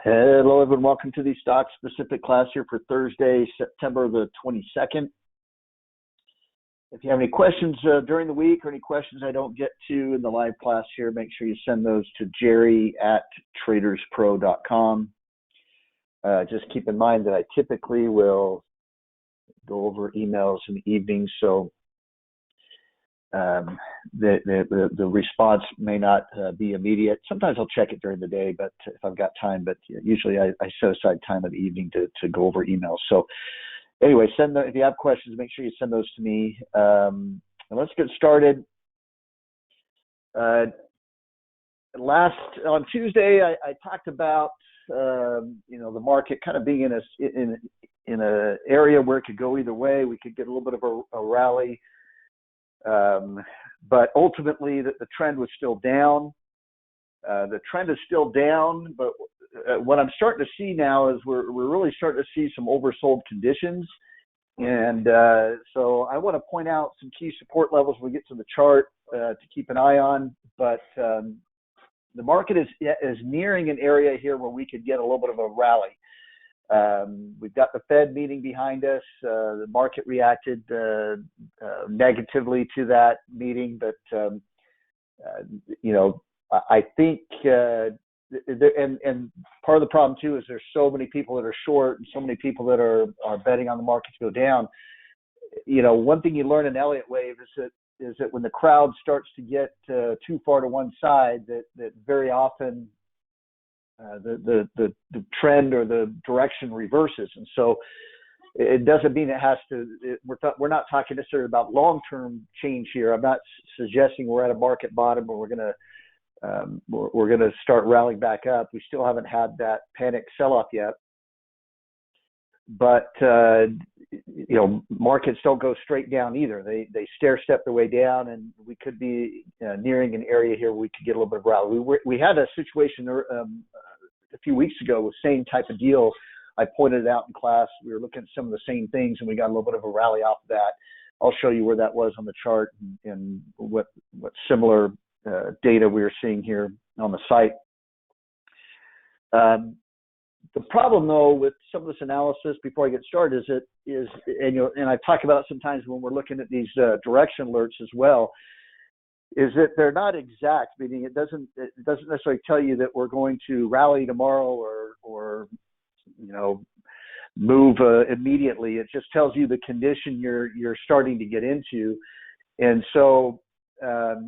Hello, everyone. Welcome to the stock specific class here for Thursday, September the 22nd. If you have any questions during the week or any questions I don't get to in the live class here, make sure you send those to jerry@traderspro.com. Just keep in mind that I typically will go over emails in the evening, so the response may not be immediate. Sometimes I'll check it during the day, but if I've got time, but usually I set aside time in the evening to go over emails. So anyway, if you have questions, make sure you send those to me. And let's get started. On Tuesday, I talked about the market kind of being in a area where it could go either way. We could get a little bit of a rally. But ultimately the trend was still down. The trend is still down, but what I'm starting to see now is we're really starting to see some oversold conditions. And so I want to point out some key support levels when we get to the chart to keep an eye on. But the market is nearing an area here where we could get a little bit of a rally. We've got the Fed meeting behind us. The market reacted negatively to that meeting, but I think and part of the problem too is there's so many people that are short and so many people that are betting on the market to go down. One thing you learn in Elliott wave is that when the crowd starts to get too far to one side, that very often the trend or the direction reverses. And so it doesn't mean it has to, we're not talking necessarily about long-term change here. I'm not suggesting we're at a market bottom or we're going to start rallying back up. We still haven't had that panic sell-off yet. But, markets don't go straight down either. They stair-step their way down, and we could be nearing an area here where we could get a little bit of rally. We had a situation a few weeks ago with same type of deal. I pointed it out in class. We were looking at some of the same things, and we got a little bit of a rally off of that. I'll show you where that was on the chart and what similar data we were seeing here on the site. The problem, though, with some of this analysis, before I get started, and I talk about it sometimes when we're looking at these direction alerts as well, is that they're not exact. Meaning, it doesn't necessarily tell you that we're going to rally tomorrow or move immediately. It just tells you the condition you're starting to get into, and so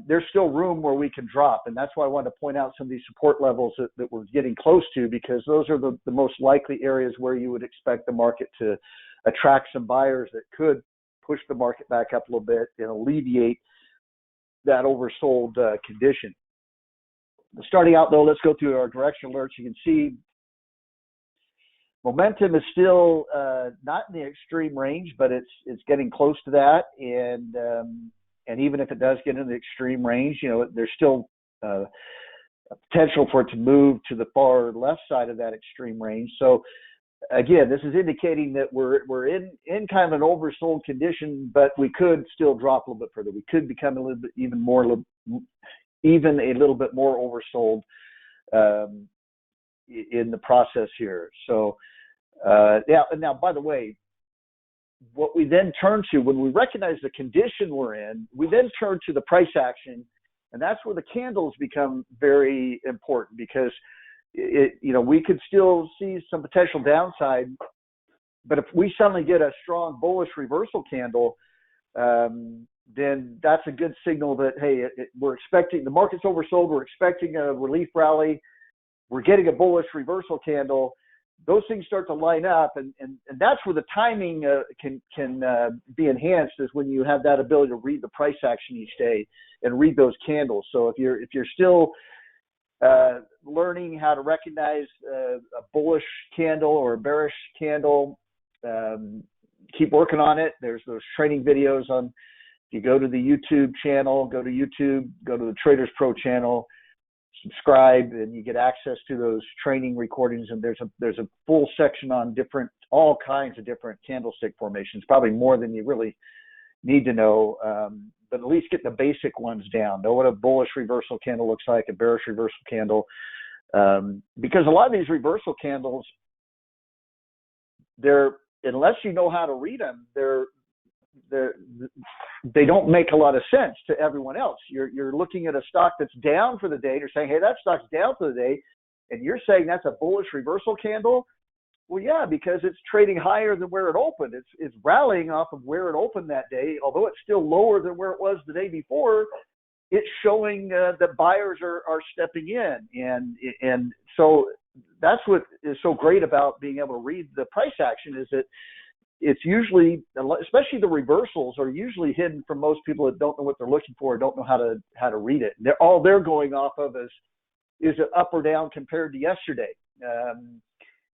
there's still room where we can drop, and that's why I wanted to point out some of these support levels that we're getting close to, because those are the most likely areas where you would expect the market to attract some buyers that could push the market back up a little bit and alleviate that oversold condition. Starting out, though, let's go through our direction alerts. You can see momentum is still not in the extreme range, but it's getting close to that, and even if it does get into the extreme range, there's still a potential for it to move to the far left side of that extreme range. So again, this is indicating that we're in kind of an oversold condition, but we could still drop a little bit further. We could become a little bit even a little bit more oversold in the process here. So and now, by the way, what we then turn to when we recognize the condition we're in, we then turn to the price action, and that's where the candles become very important, because we could still see some potential downside, but if we suddenly get a strong bullish reversal candle, then that's a good signal that, hey, we're expecting, the market's oversold, we're expecting a relief rally, we're getting a bullish reversal candle. Those things start to line up, and that's where the timing can be enhanced, is when you have that ability to read the price action each day and read those candles. So if you're still learning how to recognize a bullish candle or a bearish candle, keep working on it. There's those training videos on. If you go to the YouTube channel, go to the Traders Pro channel, subscribe, and you get access to those training recordings. And there's a full section on all kinds of different candlestick formations, probably more than you really need to know, but at least get the basic ones down. Know what a bullish reversal candle looks like, a bearish reversal candle, Because a lot of these reversal candles, unless you know how to read them, they don't make a lot of sense to everyone else. You're looking at a stock that's down for the day. You're saying, hey, that stock's down for the day, and you're saying that's a bullish reversal candle. Well, yeah, because it's trading higher than where it opened. It's rallying off of where it opened that day, although it's still lower than where it was the day before. It's showing that buyers are stepping in, and so that's what is so great about being able to read the price action, is that it's usually, especially the reversals, are usually hidden from most people that don't know what they're looking for, or don't know how to read it. All they're going off of is it up or down compared to yesterday,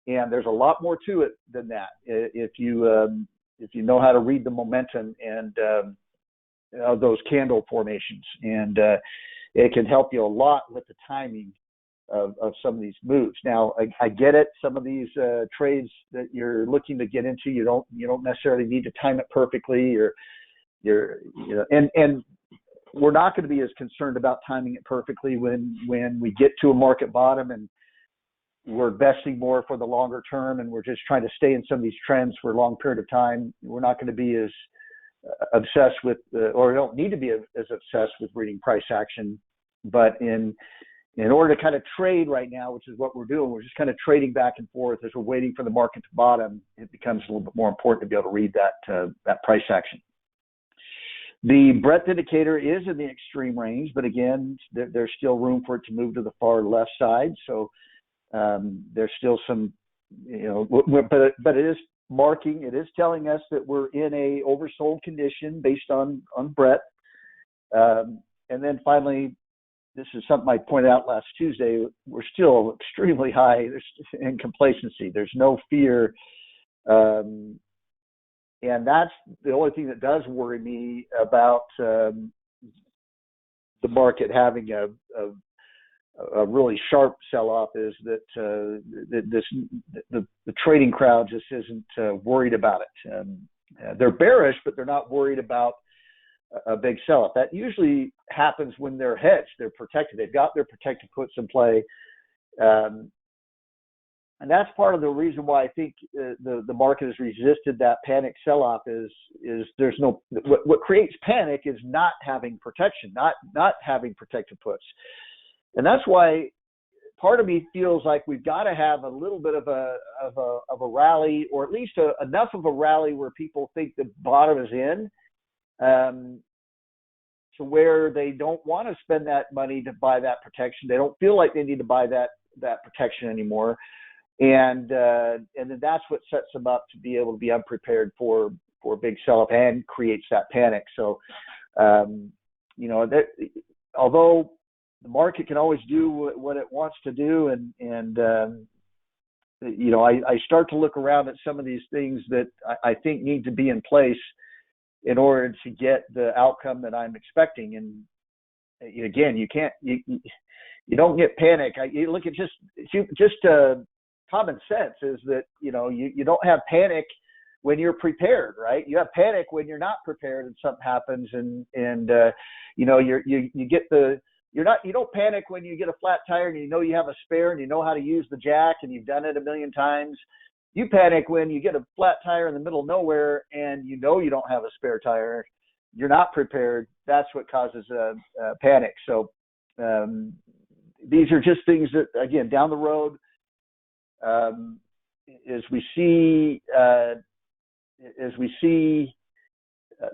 and there's a lot more to it than that. If you know how to read the momentum and those candle formations, and it can help you a lot with the timing of some of these moves. Now, I get it. Some of these trades that you're looking to get into, you don't necessarily need to time it perfectly, or and we're not going to be as concerned about timing it perfectly when we get to a market bottom and we're investing more for the longer term, and we're just trying to stay in some of these trends for a long period of time. We're not going to be as obsessed with, or don't need to be as obsessed with reading price action. But in order to kind of trade right now, which is what we're doing, we're just kind of trading back and forth as we're waiting for the market to bottom. It becomes a little bit more important to be able to read that price action. The breadth indicator is in the extreme range, but again, there's still room for it to move to the far left side. So there's still some, but it is marking, it is telling us that we're in a oversold condition based on breadth. And then finally, this is something I pointed out last Tuesday, we're still extremely high in complacency. There's no fear. And that's the only thing that does worry me about the market having a really sharp sell-off, is that the trading crowd just isn't worried about it. They're bearish, but they're not worried about a big sell-off. That usually happens when they're hedged, they're protected, they've got their protected puts in play, and that's part of the reason why I think the market has resisted that panic sell-off. Is there's no, what creates panic is not having protection, not having protected puts. And that's why part of me feels like we've got to have a little bit of a rally, or at least enough of a rally where people think the bottom is in, to where they don't want to spend that money to buy that protection. They don't feel like they need to buy that protection anymore, and then that's what sets them up to be able to be unprepared for a big sell-off and creates that panic. So, although the market can always do what it wants to do, and I start to look around at some of these things that I think need to be in place in order to get the outcome that I'm expecting. And again, you don't get panic. You look at just common sense is that you don't have panic when you're prepared, right? You have panic when you're not prepared and something happens, and you get the. You don't panic when you get a flat tire and you have a spare and you know how to use the jack and you've done it a million times. You panic when you get a flat tire in the middle of nowhere and you don't have a spare tire. You're not prepared. That's what causes panic. So these are just things that, again, down the road, as we see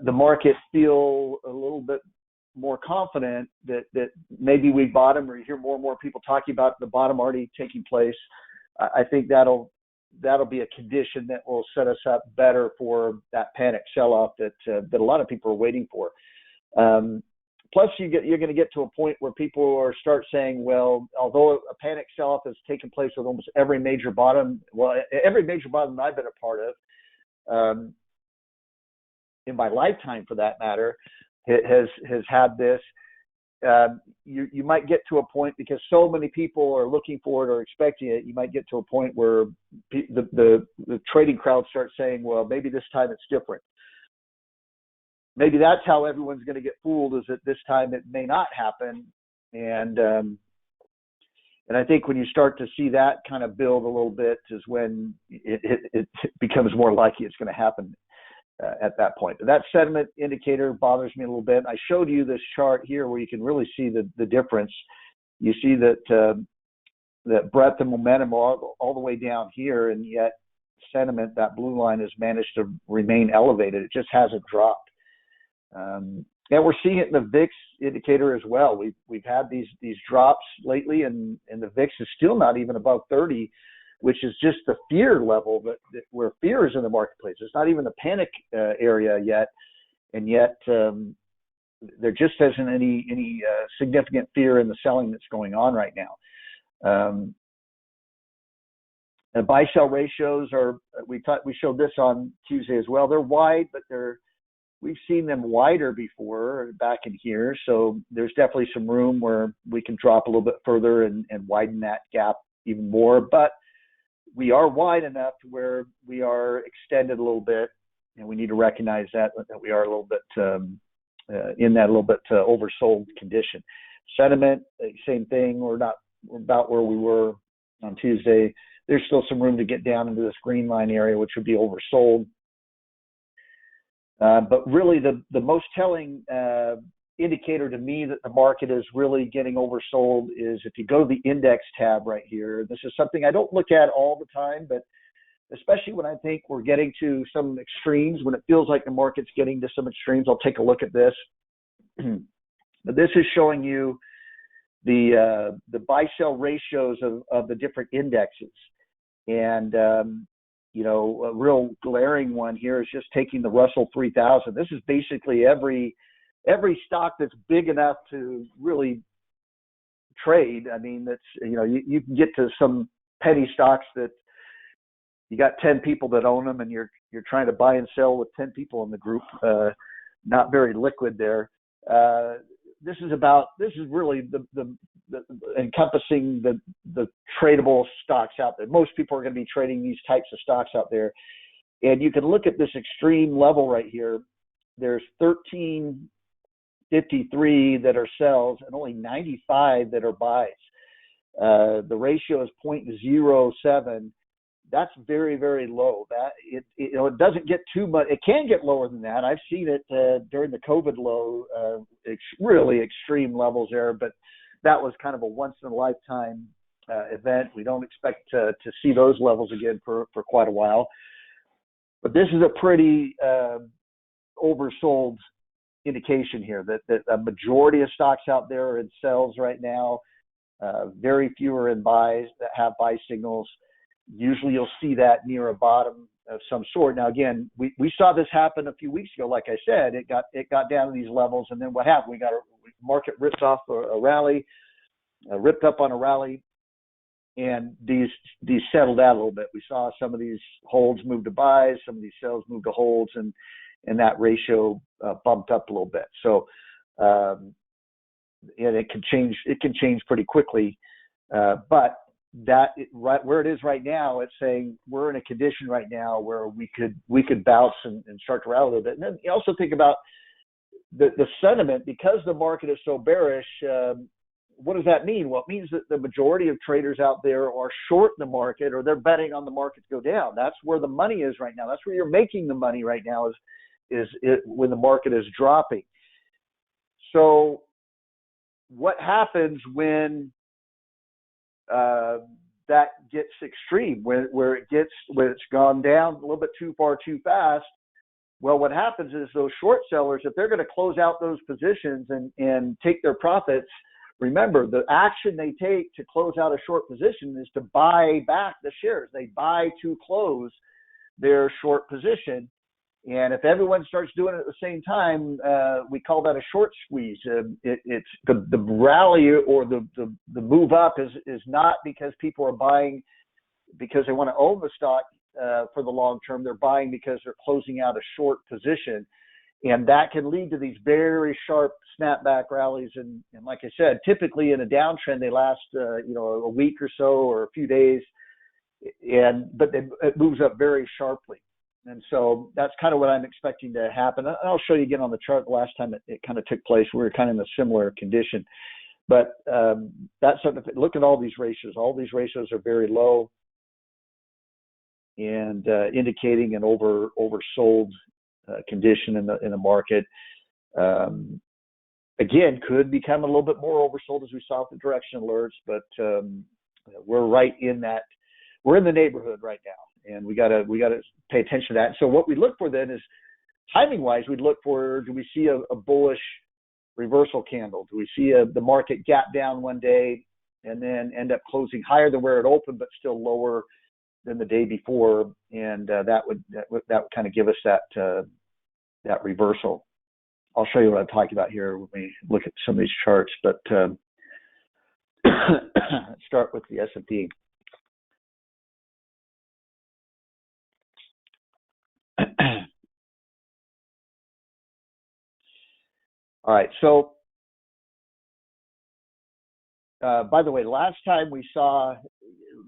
the market feel a little bit more confident that maybe we bottom, or you hear more and more people talking about the bottom already taking place, I think that'll be a condition that will set us up better for that panic sell-off that a lot of people are waiting for. Plus, you're going to get to a point where people start saying, well, although a panic sell-off has taken place with almost every major bottom that I've been a part of, in my lifetime for that matter, has had this. You might get to a point, because so many people are looking for it or expecting it, you might get to a point where the trading crowd starts saying, well, maybe this time it's different. Maybe that's how everyone's going to get fooled, is that this time it may not happen. And And I think when you start to see that kind of build a little bit is when it becomes more likely it's going to happen at that point. But that sentiment indicator bothers me a little bit. I showed you this chart here where you can really see the difference. You see that that breadth and momentum are all the way down here, and yet sentiment, that blue line, has managed to remain elevated. It just hasn't dropped. And we're seeing it in the VIX indicator as well. We've had these drops lately, and the VIX is still not even above 30, which is just the fear level that where fear is in the marketplace. It's not even the panic area yet, and yet there just isn't any significant fear in the selling that's going on right now. And buy-sell ratios are, we showed this on Tuesday as well. They're wide, but we've seen them wider before back in here. So there's definitely some room where we can drop a little bit further and widen that gap even more. But we are wide enough to where we are extended a little bit, and we need to recognize that we are a little bit in that a little bit oversold condition. Sentiment, same thing. We're about where we were on Tuesday. There's still some room to get down into this green line area, which would be oversold. But really, the most telling indicator to me that the market is really getting oversold is if you go to the index tab right here. This is something I don't look at all the time, but especially when I think we're getting to some extremes, when it feels like the market's getting to some extremes, I'll take a look at this. But this is showing you the buy-sell ratios of the different indexes. And you know, a real glaring one here is just taking the Russell 3000. This is basically every stock that's big enough to really trade. I mean, that's, you know, you can get to some penny stocks that you got 10 people that own them, and you're trying to buy and sell with 10 people in the group. Not very liquid there. This is really the encompassing the tradable stocks out there. Most people are going to be trading these types of stocks out there. And you can look at this extreme level right here. There's 1353 that are sells and only 95 that are buys. The ratio is 0.07. That's very, very low. That it doesn't get too much. It can get lower than that. I've seen it during the COVID low, really extreme levels there, but that was kind of a once in a lifetime event. We don't expect to see those levels again for quite a while. But this is a pretty oversold indication here that a majority of stocks out there are in sells right now. Very few are in buys that have buy signals. Usually you'll see that near a bottom of some sort. Now, again, we saw this happen a few weeks ago. Like I said, it got down to these levels, and then what happened? We got a market ripped off a rally, ripped up on a rally, and these settled out a little bit. We saw some of these holds move to buys, some of these sells move to holds, and that ratio bumped up a little bit. So, and it can change. It can change pretty quickly, but right where it is right now, it's saying we're in a condition right now where we could bounce and start to rally a little bit. And then you also think about the sentiment, because the market is so bearish. What does that mean? Well, it means that the majority of traders out there are short in the market, or they're betting on the market to go down. That's where the money is right now. That's where you're making the money right now is when the market is dropping. So what happens when that gets extreme, where it's gone down a little bit too far too fast? Well, what happens is those short sellers, if they're going to close out those positions and take their profits, remember, the action they take to close out a short position is to buy back the shares. They buy to close their short position. And if everyone starts doing it at the same time, we call that a short squeeze. It's the rally or the move up is not because people are buying because they want to own the stock for the long term. They're buying because they're closing out a short position. And that can lead to these very sharp snapback rallies. And like I said, typically in a downtrend, they last, a week or so or a few days. But it moves up very sharply. And so that's kind of what I'm expecting to happen. I'll show you again on the chart. The last time it kind of took place, we were kind of in a similar condition. But that's something. Look at all these ratios. All these ratios are very low, and indicating an oversold condition in the market. Again, could become a little bit more oversold as we saw with the direction alerts, but we're right in that. We're in the neighborhood right now, and we gotta pay attention to that. So what we look for then is, timing wise, we'd look for, do we see a bullish reversal candle? Do we see the market gap down one day and then end up closing higher than where it opened, but still lower than the day before? And that would kind of give us that reversal. I'll show you what I'm talking about here when we look at some of these charts, but let's start with the S&P. All right, so by the way, last time we saw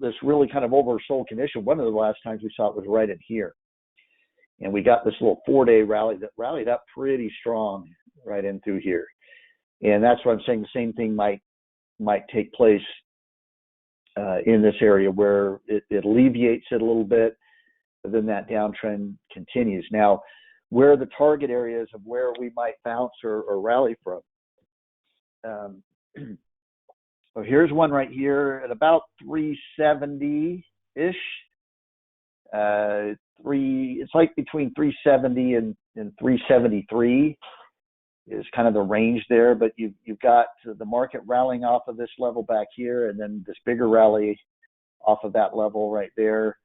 this really kind of oversold condition, one of the last times we saw it was right in here. And we got this little 4-day rally that rallied up pretty strong right in through here. And that's what I'm saying, the same thing might take place in this area, where it alleviates it a little bit, but then that downtrend continues. Now, where are the target areas of where we might bounce or rally from? So here's one right here at about 370-ish. It's like between 370 and 373 is kind of the range there, but you've got the market rallying off of this level back here, and then this bigger rally off of that level right there.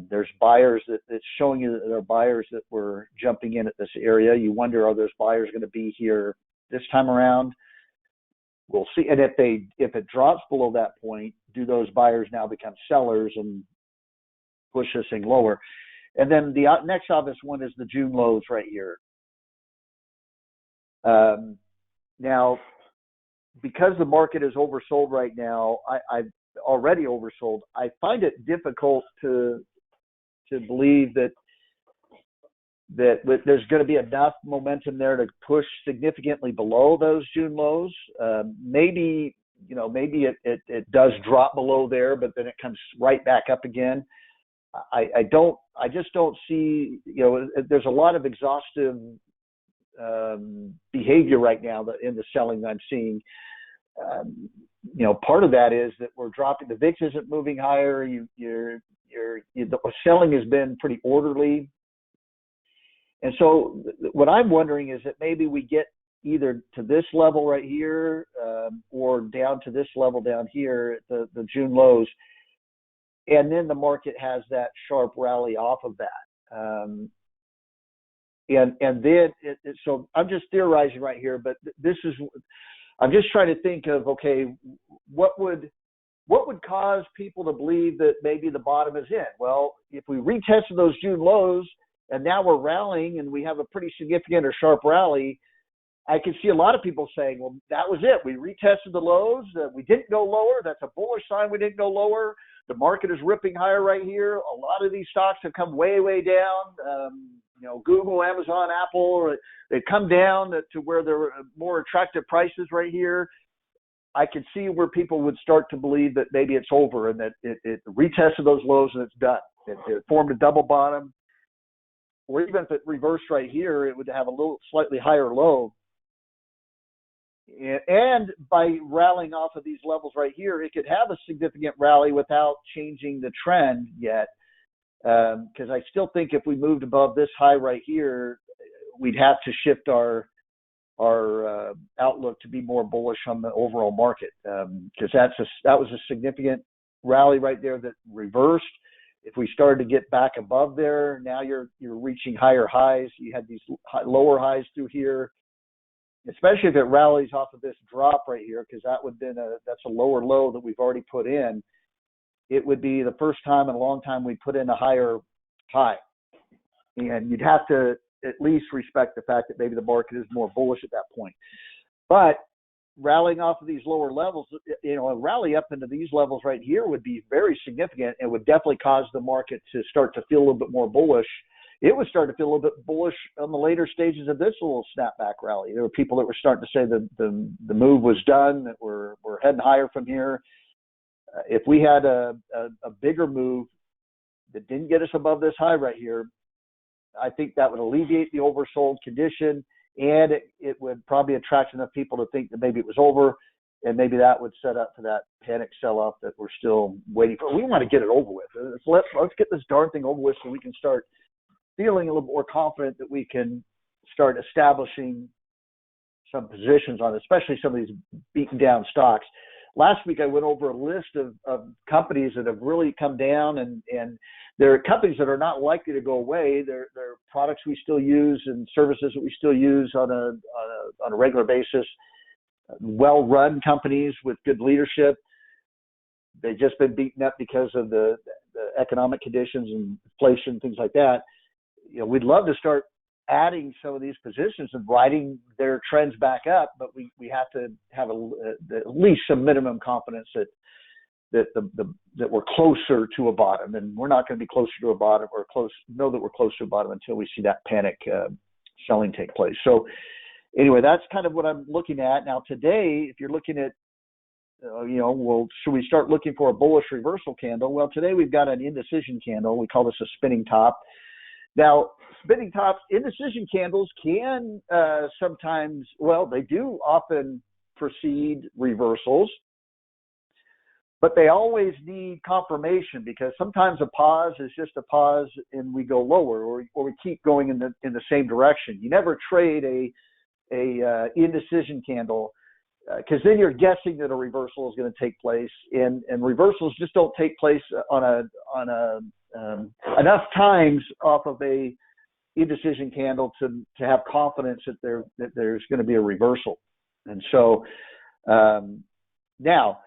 There's buyers that's showing you that there are buyers that were jumping in at this area. You wonder, are those buyers going to be here this time around? We'll see. And if it drops below that point, do those buyers now become sellers and push this thing lower? And then the next obvious one is the June lows right here. Now, because the market is oversold right now, I've already oversold. I find it difficult to believe that there's going to be enough momentum there to push significantly below those June lows. Maybe it does drop below there, but then it comes right back up again. I just don't see, there's a lot of exhaustive behavior right now in the selling that I'm seeing. Part of that is that we're dropping. The VIX isn't moving higher. The selling has been pretty orderly. And so what I'm wondering is that maybe we get either to this level right here or down to this level down here, the June lows, and then the market has that sharp rally off of that. And then so I'm just theorizing right here, but I'm just trying to think of, okay, what would cause people to believe that maybe the bottom is in? Well, if we retested those June lows and now we're rallying and we have a pretty significant or sharp rally, I can see a lot of people saying, well, that was it. We retested the lows. We didn't go lower. That's a bullish sign. We didn't go lower. The market is ripping higher right here. A lot of these stocks have come way, way down. Google, Amazon, Apple, they've come down to where there are more attractive prices right here. I can see where people would start to believe that maybe it's over and that it retested those lows and it's done. It formed a double bottom. Or even if it reversed right here, it would have a little slightly higher low. And by rallying off of these levels right here, it could have a significant rally without changing the trend yet. Because I still think if we moved above this high right here, we'd have to shift our outlook to be more bullish on the overall market. Because that was a significant rally right there that reversed. If we started to get back above there, now you're reaching higher highs. You had these lower highs through here, especially if it rallies off of this drop right here, because that's a lower low that we've already put in. It would be the first time in a long time we put in a higher high, and you'd have to at least respect the fact that maybe the market is more bullish at that point. But rallying off of these lower levels, a rally up into these levels right here would be very significant and would definitely cause the market to start to feel a little bit more bullish it was starting to feel a little bit bullish on the later stages of this little snapback rally. There were people that were starting to say that the move was done, that we're heading higher from here. If we had a bigger move that didn't get us above this high right here, I think that would alleviate the oversold condition, and it would probably attract enough people to think that maybe it was over, and maybe that would set up for that panic sell-off that we're still waiting for. We want to get it over with. Let's get this darn thing over with so we can start feeling a little more confident that we can start establishing some positions on, especially some of these beaten down stocks. Last week, I went over a list of companies that have really come down, and they're companies that are not likely to go away. They're products we still use and services that we still use on a regular basis. Well-run companies with good leadership. They've just been beaten up because of the economic conditions and inflation, things like that. We'd love to start adding some of these positions and riding their trends back up, but we have to have at least some minimum confidence that we're closer to a bottom, and we're not going to be closer to a bottom or know that we're close to a bottom until we see that panic selling take place. So anyway, that's kind of what I'm looking at now. Today, if you're looking at should we start looking for a bullish reversal candle? Well, today we've got an indecision candle. We call this a spinning top. Now, spinning tops, indecision candles can sometimes, they do often precede reversals, but they always need confirmation, because sometimes a pause is just a pause and we go lower, or we keep going in the same direction. You never trade a indecision candle, because then you're guessing that a reversal is going to take place, and reversals just don't take place on enough times off of a indecision candle to have confidence that there's going to be a reversal. And so now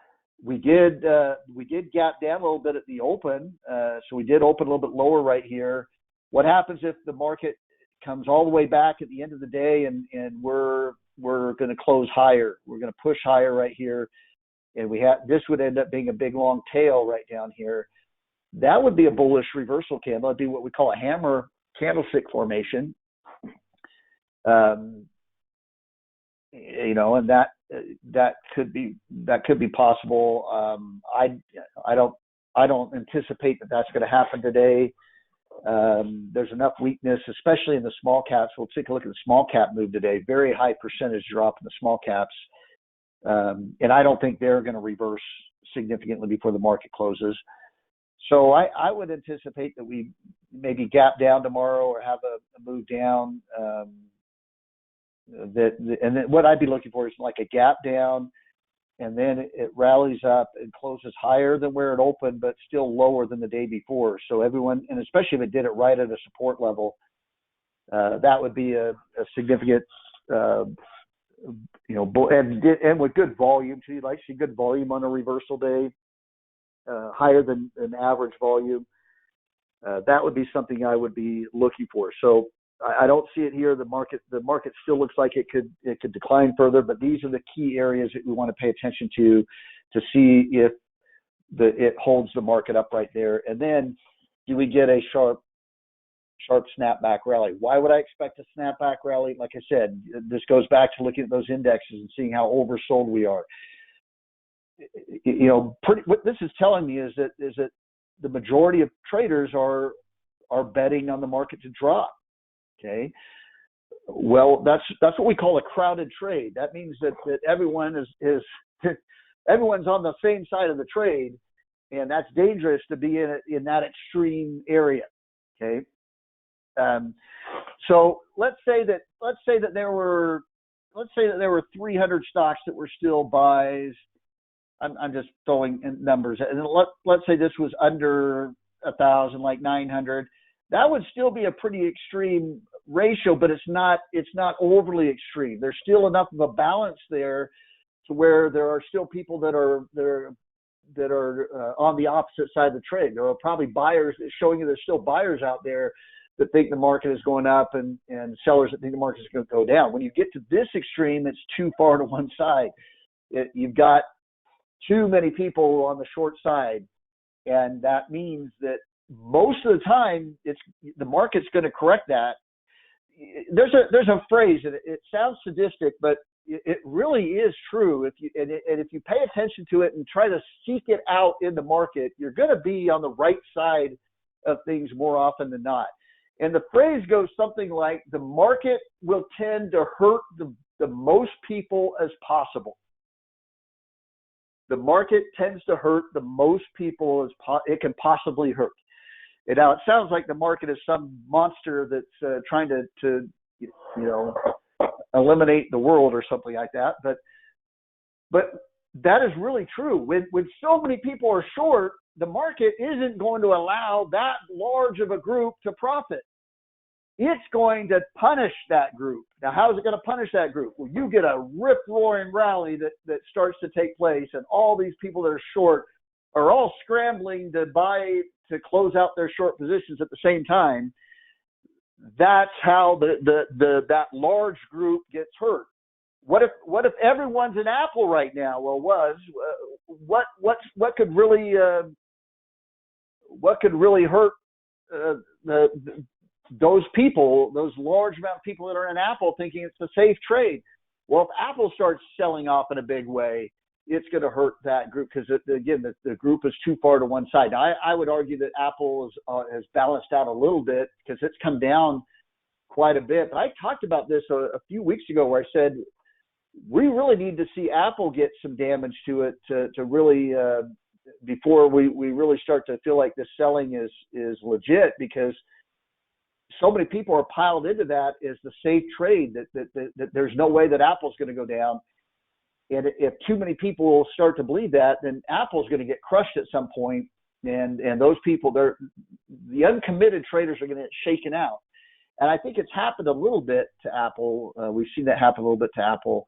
we did gap down a little bit at the open, so we did open a little bit lower right here. What happens if the market comes all the way back at the end of the day and we're going to close higher? We're going to push higher right here, and this would end up being a big long tail right down here. That would be a bullish reversal candle. It'd be what we call a hammer candlestick formation. And that could be possible. I don't anticipate that that's going to happen today. There's enough weakness, especially in the small caps. We'll take a look at the small cap move today. Very high percentage drop in the small caps. And I don't think they're going to reverse significantly before the market closes. So I would anticipate that we maybe gap down tomorrow or have a move down. And then what I'd be looking for is like a gap down, and then it rallies up and closes higher than where it opened, but still lower than the day before. So everyone, and especially if it did it right at a support level, that would be a significant, and with good volume too. You'd like to see good volume on a reversal day. Higher than average volume. That would be something I would be looking for. So I don't see it here. The market still looks like it could decline further, but these are the key areas that we want to pay attention to see if it holds the market up right there. And then do we get a sharp snapback rally? Why would I expect a snapback rally? Like I said, this goes back to looking at those indexes and seeing how oversold we are. What this is telling me is that the majority of traders are betting on the market to drop. Okay. Well, that's what we call a crowded trade. That means that everyone is everyone's on the same side of the trade, and that's dangerous to be in that extreme area. Okay. So let's say that there were 300 stocks that were still buys. I'm just throwing in numbers, and let's say this was under 1,000, like 900. That would still be a pretty extreme ratio, but it's not overly extreme. There's still enough of a balance there to where there are still people that are on the opposite side of the trade. There are probably buyers showing you there's still buyers out there that think the market is going up, and sellers that think the market is going to go down. When you get to this extreme, it's too far to one side. You've got too many people on the short side, and that means that most of the time, the market's going to correct that. There's a phrase, and it sounds sadistic, but it really is true. If you pay attention to it and try to seek it out in the market, you're going to be on the right side of things more often than not. And the phrase goes something like, the market will tend to hurt the most people as possible. The market tends to hurt the most people as it can possibly hurt. And now it sounds like the market is some monster that's trying to eliminate the world or something like that. But that is really true. When so many people are short, the market isn't going to allow that large of a group to profit. It's going to punish that group. Now, how is it going to punish that group? Well, you get a rip-roaring rally that starts to take place, and all these people that are short are all scrambling to buy to close out their short positions at the same time. That's how that large group gets hurt. What if everyone's in Apple right now? Well, what could really hurt those people, those large amount of people that are in Apple thinking it's a safe trade? Well, if Apple starts selling off in a big way, it's going to hurt that group because, again, the group is too far to one side. Now, I would argue that Apple has balanced out a little bit because it's come down quite a bit. But I talked about this a few weeks ago where I said we really need to see Apple get some damage to it to really before we really start to feel like this selling is legit, because so many people are piled into that as the safe trade that there's no way that Apple's going to go down. And if too many people start to believe that, then Apple's going to get crushed at some point. And those people, the uncommitted traders are going to get shaken out. And I think it's happened a little bit to Apple. We've seen that happen a little bit to Apple.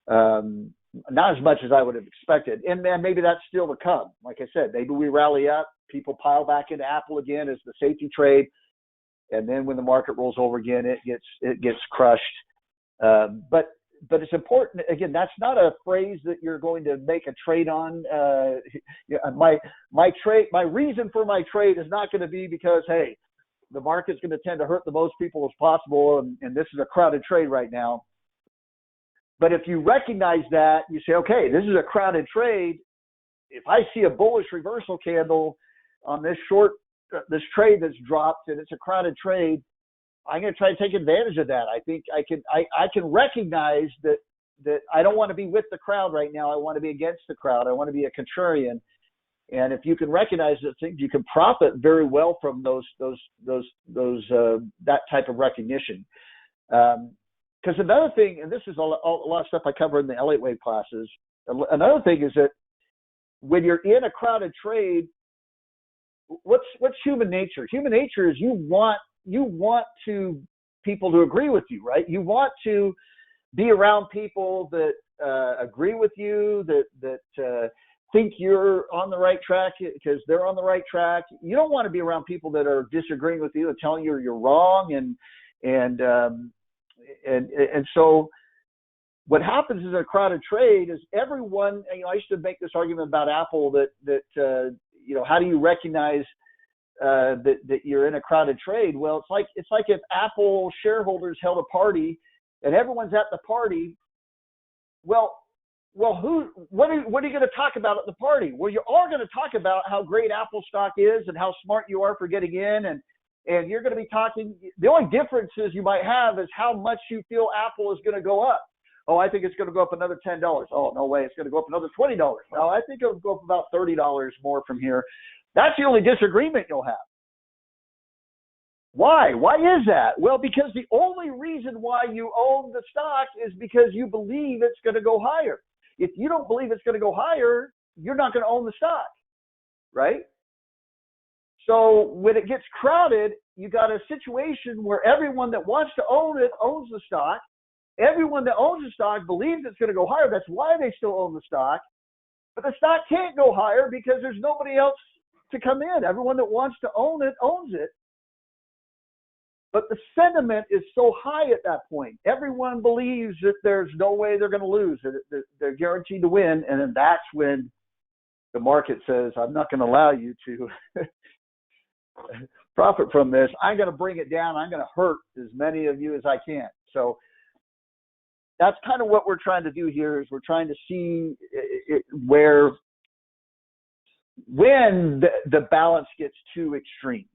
Not as much as I would have expected. And maybe that's still to come. Like I said, maybe we rally up, people pile back into Apple again as the safety trade. And then when the market rolls over again, it gets crushed. But it's important. Again, that's not a phrase that you're going to make a trade on. My reason for my trade is not going to be because, hey, the market's going to tend to hurt the most people as possible, and this is a crowded trade right now. But if you recognize that, you say, okay, this is a crowded trade. If I see a bullish reversal candle on this trade that's dropped and it's a crowded trade, I'm going to try to take advantage of that. I think I can recognize that I don't want to be with the crowd right now. I want to be against the crowd. I want to be a contrarian. And if you can recognize those things, you can profit very well from that type of recognition. Because another thing, and this is a lot of stuff I cover in the Elliott Wave classes. Another thing is that when you're in a crowded trade, what's human nature? Human nature is you want people to agree with you, right? You want to be around people that agree with you, that think you're on the right track because they're on the right track. You don't want to be around people that are disagreeing with you and telling you you're wrong. And so what happens in a crowded trade is everyone, I used to make this argument about Apple that how do you recognize that you're in a crowded trade? Well, it's like if Apple shareholders held a party and everyone's at the party. Well, what are you going to talk about at the party? Well, you are going to talk about how great Apple stock is and how smart you are for getting in, and you're going to be talking. The only differences you might have is how much you feel Apple is going to go up. Oh, I think it's going to go up another $10. Oh, no way, it's going to go up another $20. No, I think it'll go up about $30 more from here. That's the only disagreement you'll have. Why? Why is that? Well, because the only reason why you own the stock is because you believe it's going to go higher. If you don't believe it's going to go higher, you're not going to own the stock, right? So when it gets crowded, you got a situation where everyone that wants to own it owns the stock. Everyone that owns the stock believes it's going to go higher. That's why they still own the stock. But the stock can't go higher because there's nobody else to come in. Everyone that wants to own it owns it. But the sentiment is so high at that point. Everyone believes that there's no way they're going to lose, that they're guaranteed to win. And then that's when the market says, I'm not going to allow you to profit from this. I'm going to bring it down. I'm going to hurt as many of you as I can. So that's kind of what we're trying to do here, is we're trying to see when the balance gets too extreme.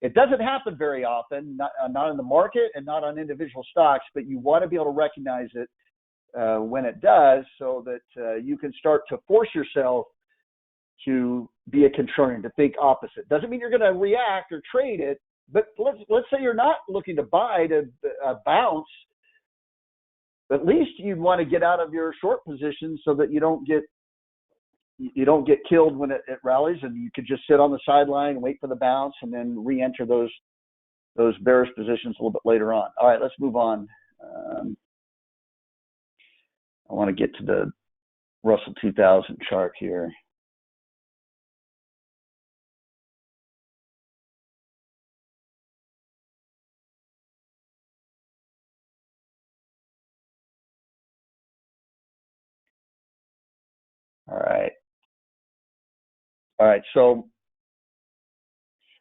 It doesn't happen very often, not in the market and not on individual stocks, but you want to be able to recognize it when it does, so that you can start to force yourself to be a contrarian, to think opposite. Doesn't mean you're going to react or trade it, but let's say you're not looking to buy to bounce. At least you'd want to get out of your short position so that you don't get killed when it rallies, and you could just sit on the sideline and wait for the bounce and then re-enter those bearish positions a little bit later on. All right, let's move on. I want to get to the Russell 2000 chart here. All right, so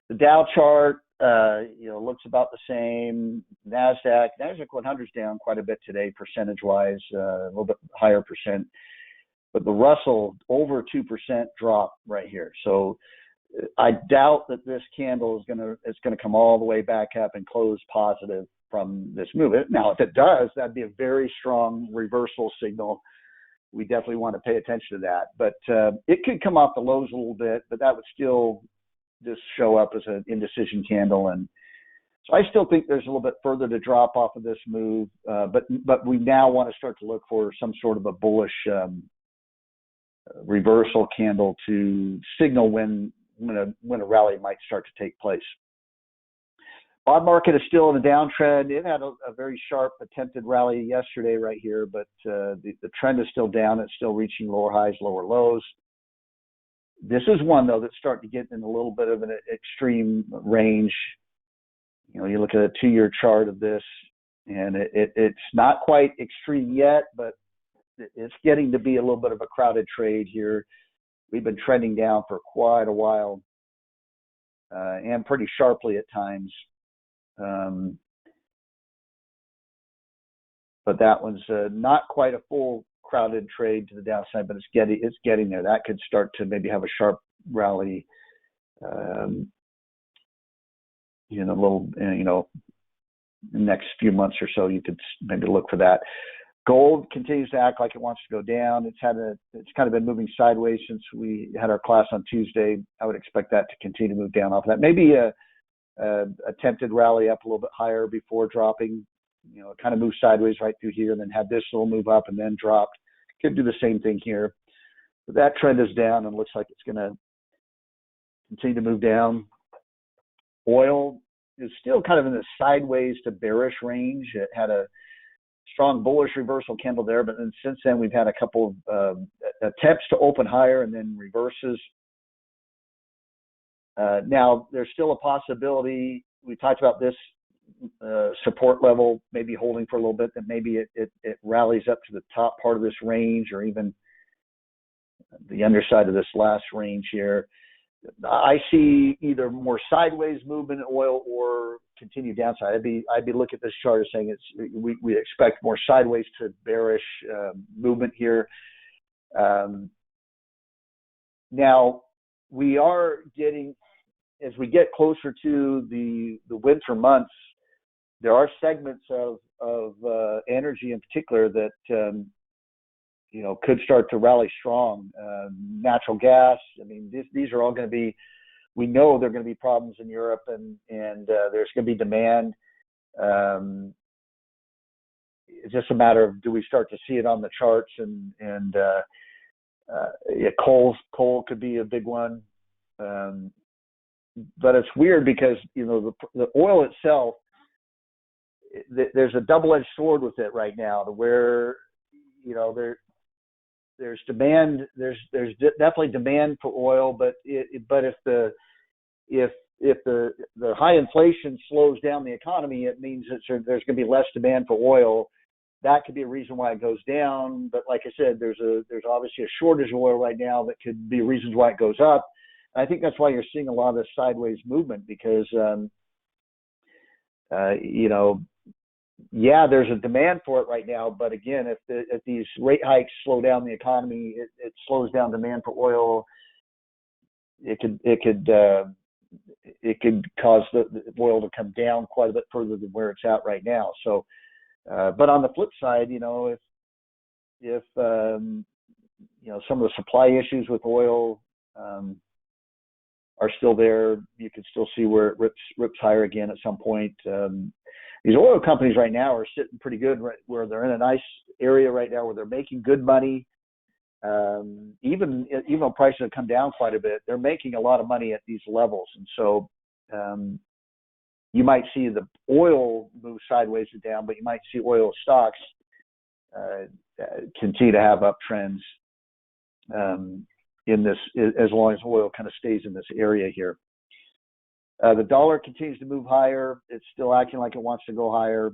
the Dow chart, looks about the same. NASDAQ 100 is down quite a bit today, percentage-wise, a little bit higher percent. But the Russell, over 2% drop right here. So I doubt that this candle is gonna come all the way back up and close positive from this move. Now, if it does, that'd be a very strong reversal signal. We definitely want to pay attention to that. But it could come off the lows a little bit, but that would still just show up as an indecision candle. And so I still think there's a little bit further to drop off of this move. But we now want to start to look for some sort of a bullish reversal candle to signal when a rally might start to take place. Bond market is still in a downtrend. It had a very sharp attempted rally yesterday right here, but the trend is still down. It's still reaching lower highs, lower lows. This is one, though, that's starting to get in a little bit of an extreme range. You look at a 2-year chart of this, and it's not quite extreme yet, but it's getting to be a little bit of a crowded trade here. We've been trending down for quite a while, and pretty sharply at times. But that one's not quite a full crowded trade to the downside, but it's getting there. That could start to maybe have a sharp rally, next few months or so. You could maybe look for that. Gold continues to act like it wants to go down. It's kind of been moving sideways since we had our class on Tuesday. I would expect that to continue to move down off of that. Maybe a attempted rally up a little bit higher before dropping. It kind of moved sideways right through here and then had this little move up and then dropped. Could do the same thing here. But that trend is down and looks like it's going to continue to move down. Oil is still kind of in the sideways to bearish range. It had a strong bullish reversal candle there, but then since then we've had a couple of attempts to open higher and then reverses. Now, there's still a possibility, we talked about this support level maybe holding for a little bit, that maybe it rallies up to the top part of this range or even the underside of this last range here. I see either more sideways movement in oil or continued downside. I'd be looking at this chart as saying we expect more sideways to bearish movement here. Now, we are getting, as we get closer to the winter months, there are segments of energy in particular that could start to rally strong. Natural gas. I mean, these are all going to be. We know there are going to be problems in Europe, and there's going to be demand. It's just a matter of, do we start to see it on the charts? And coal could be a big one. But it's weird because the oil itself, there's a double-edged sword with it right now, to where there's demand. There's definitely demand for oil, but if the high inflation slows down the economy, it means that there's going to be less demand for oil. That could be a reason why it goes down. But like I said, there's obviously a shortage of oil right now that could be reasons why it goes up. I think that's why you're seeing a lot of this sideways movement because, you know, yeah, there's a demand for it right now. But again, if these rate hikes slow down the economy, it slows down demand for oil. It could cause the oil to come down quite a bit further than where it's at right now. So, but on the flip side, you know, if you know, some of the supply issues with oil are still there, you can still see where it rips higher again at some point. These oil companies right now are sitting pretty good, right, where they're in a nice area right now where they're making good money. Even though prices have come down quite a bit, they're making a lot of money at these levels, and so you might see the oil move sideways or down, but you might see oil stocks continue to have uptrends in this, as long as oil kind of stays in this area here. The dollar continues to move higher. It's still acting like it wants to go higher.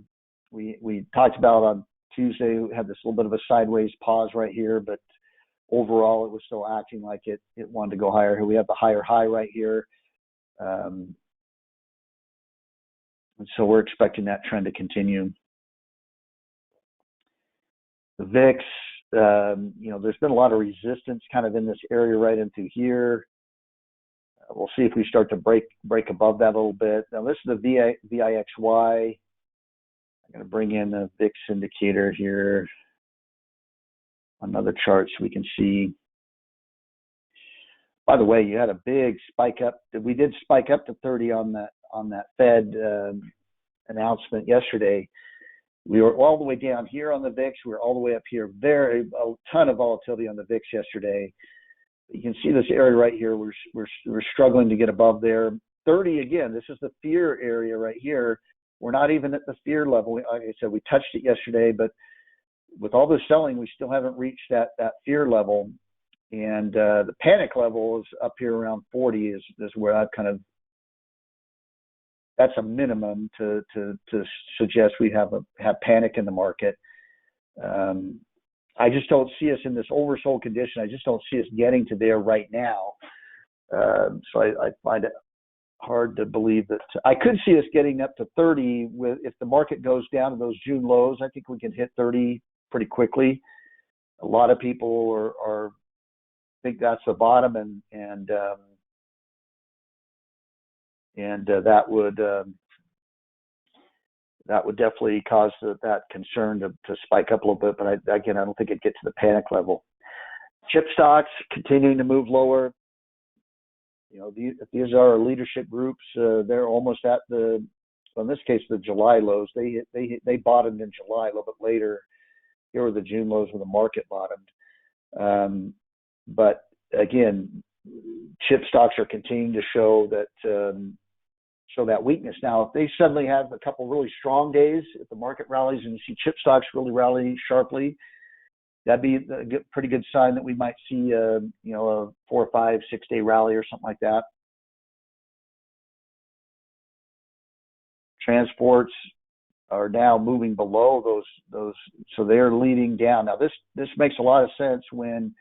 We talked about on Tuesday, we had this little bit of a sideways pause right here, but overall it was still acting like it wanted to go higher. Here we have the higher high right here. And so we're expecting that trend to continue. The VIX, you know, there's been a lot of resistance kind of in this area right into here. We'll see if we start to break above that a little bit. Now this is the VIXY. I'm going to bring in the VIX indicator here. Another chart so we can see. By the way, you had a big spike up. We did spike up to 30 on that Fed announcement yesterday. We were all the way down here on the VIX. We were all the way up here. A ton of volatility on the VIX yesterday. You can see this area right here. We're struggling to get above there. 30 again. This is the fear area right here. We're not even at the fear level. Like I said, we touched it yesterday, but with all the selling, we still haven't reached that fear level. And the panic level is up here around 40 is where I've kind of, that's a minimum to suggest we have panic in the market. I just don't see us in this oversold condition. I just don't see us getting to there right now. So I find it hard to believe that. I could see us getting up to 30 if the market goes down to those June lows. I think we can hit 30 pretty quickly. A lot of people think that's the bottom, and that would definitely cause that concern to spike up a little bit. But I don't think it'd get to the panic level. Chip stocks continuing to move lower. You know, these are our leadership groups. They're almost at in this case, the July lows. They bottomed in July a little bit later. Here are the June lows where the market bottomed. But again, chip stocks are continuing to show that weakness. Now, if they suddenly have a couple really strong days, if the market rallies and you see chip stocks really rally sharply, that'd be a pretty good sign that we might see a 4 or 5, 6 day rally or something like that. Transports are now moving below those, so they're leading down. Now this makes a lot of sense when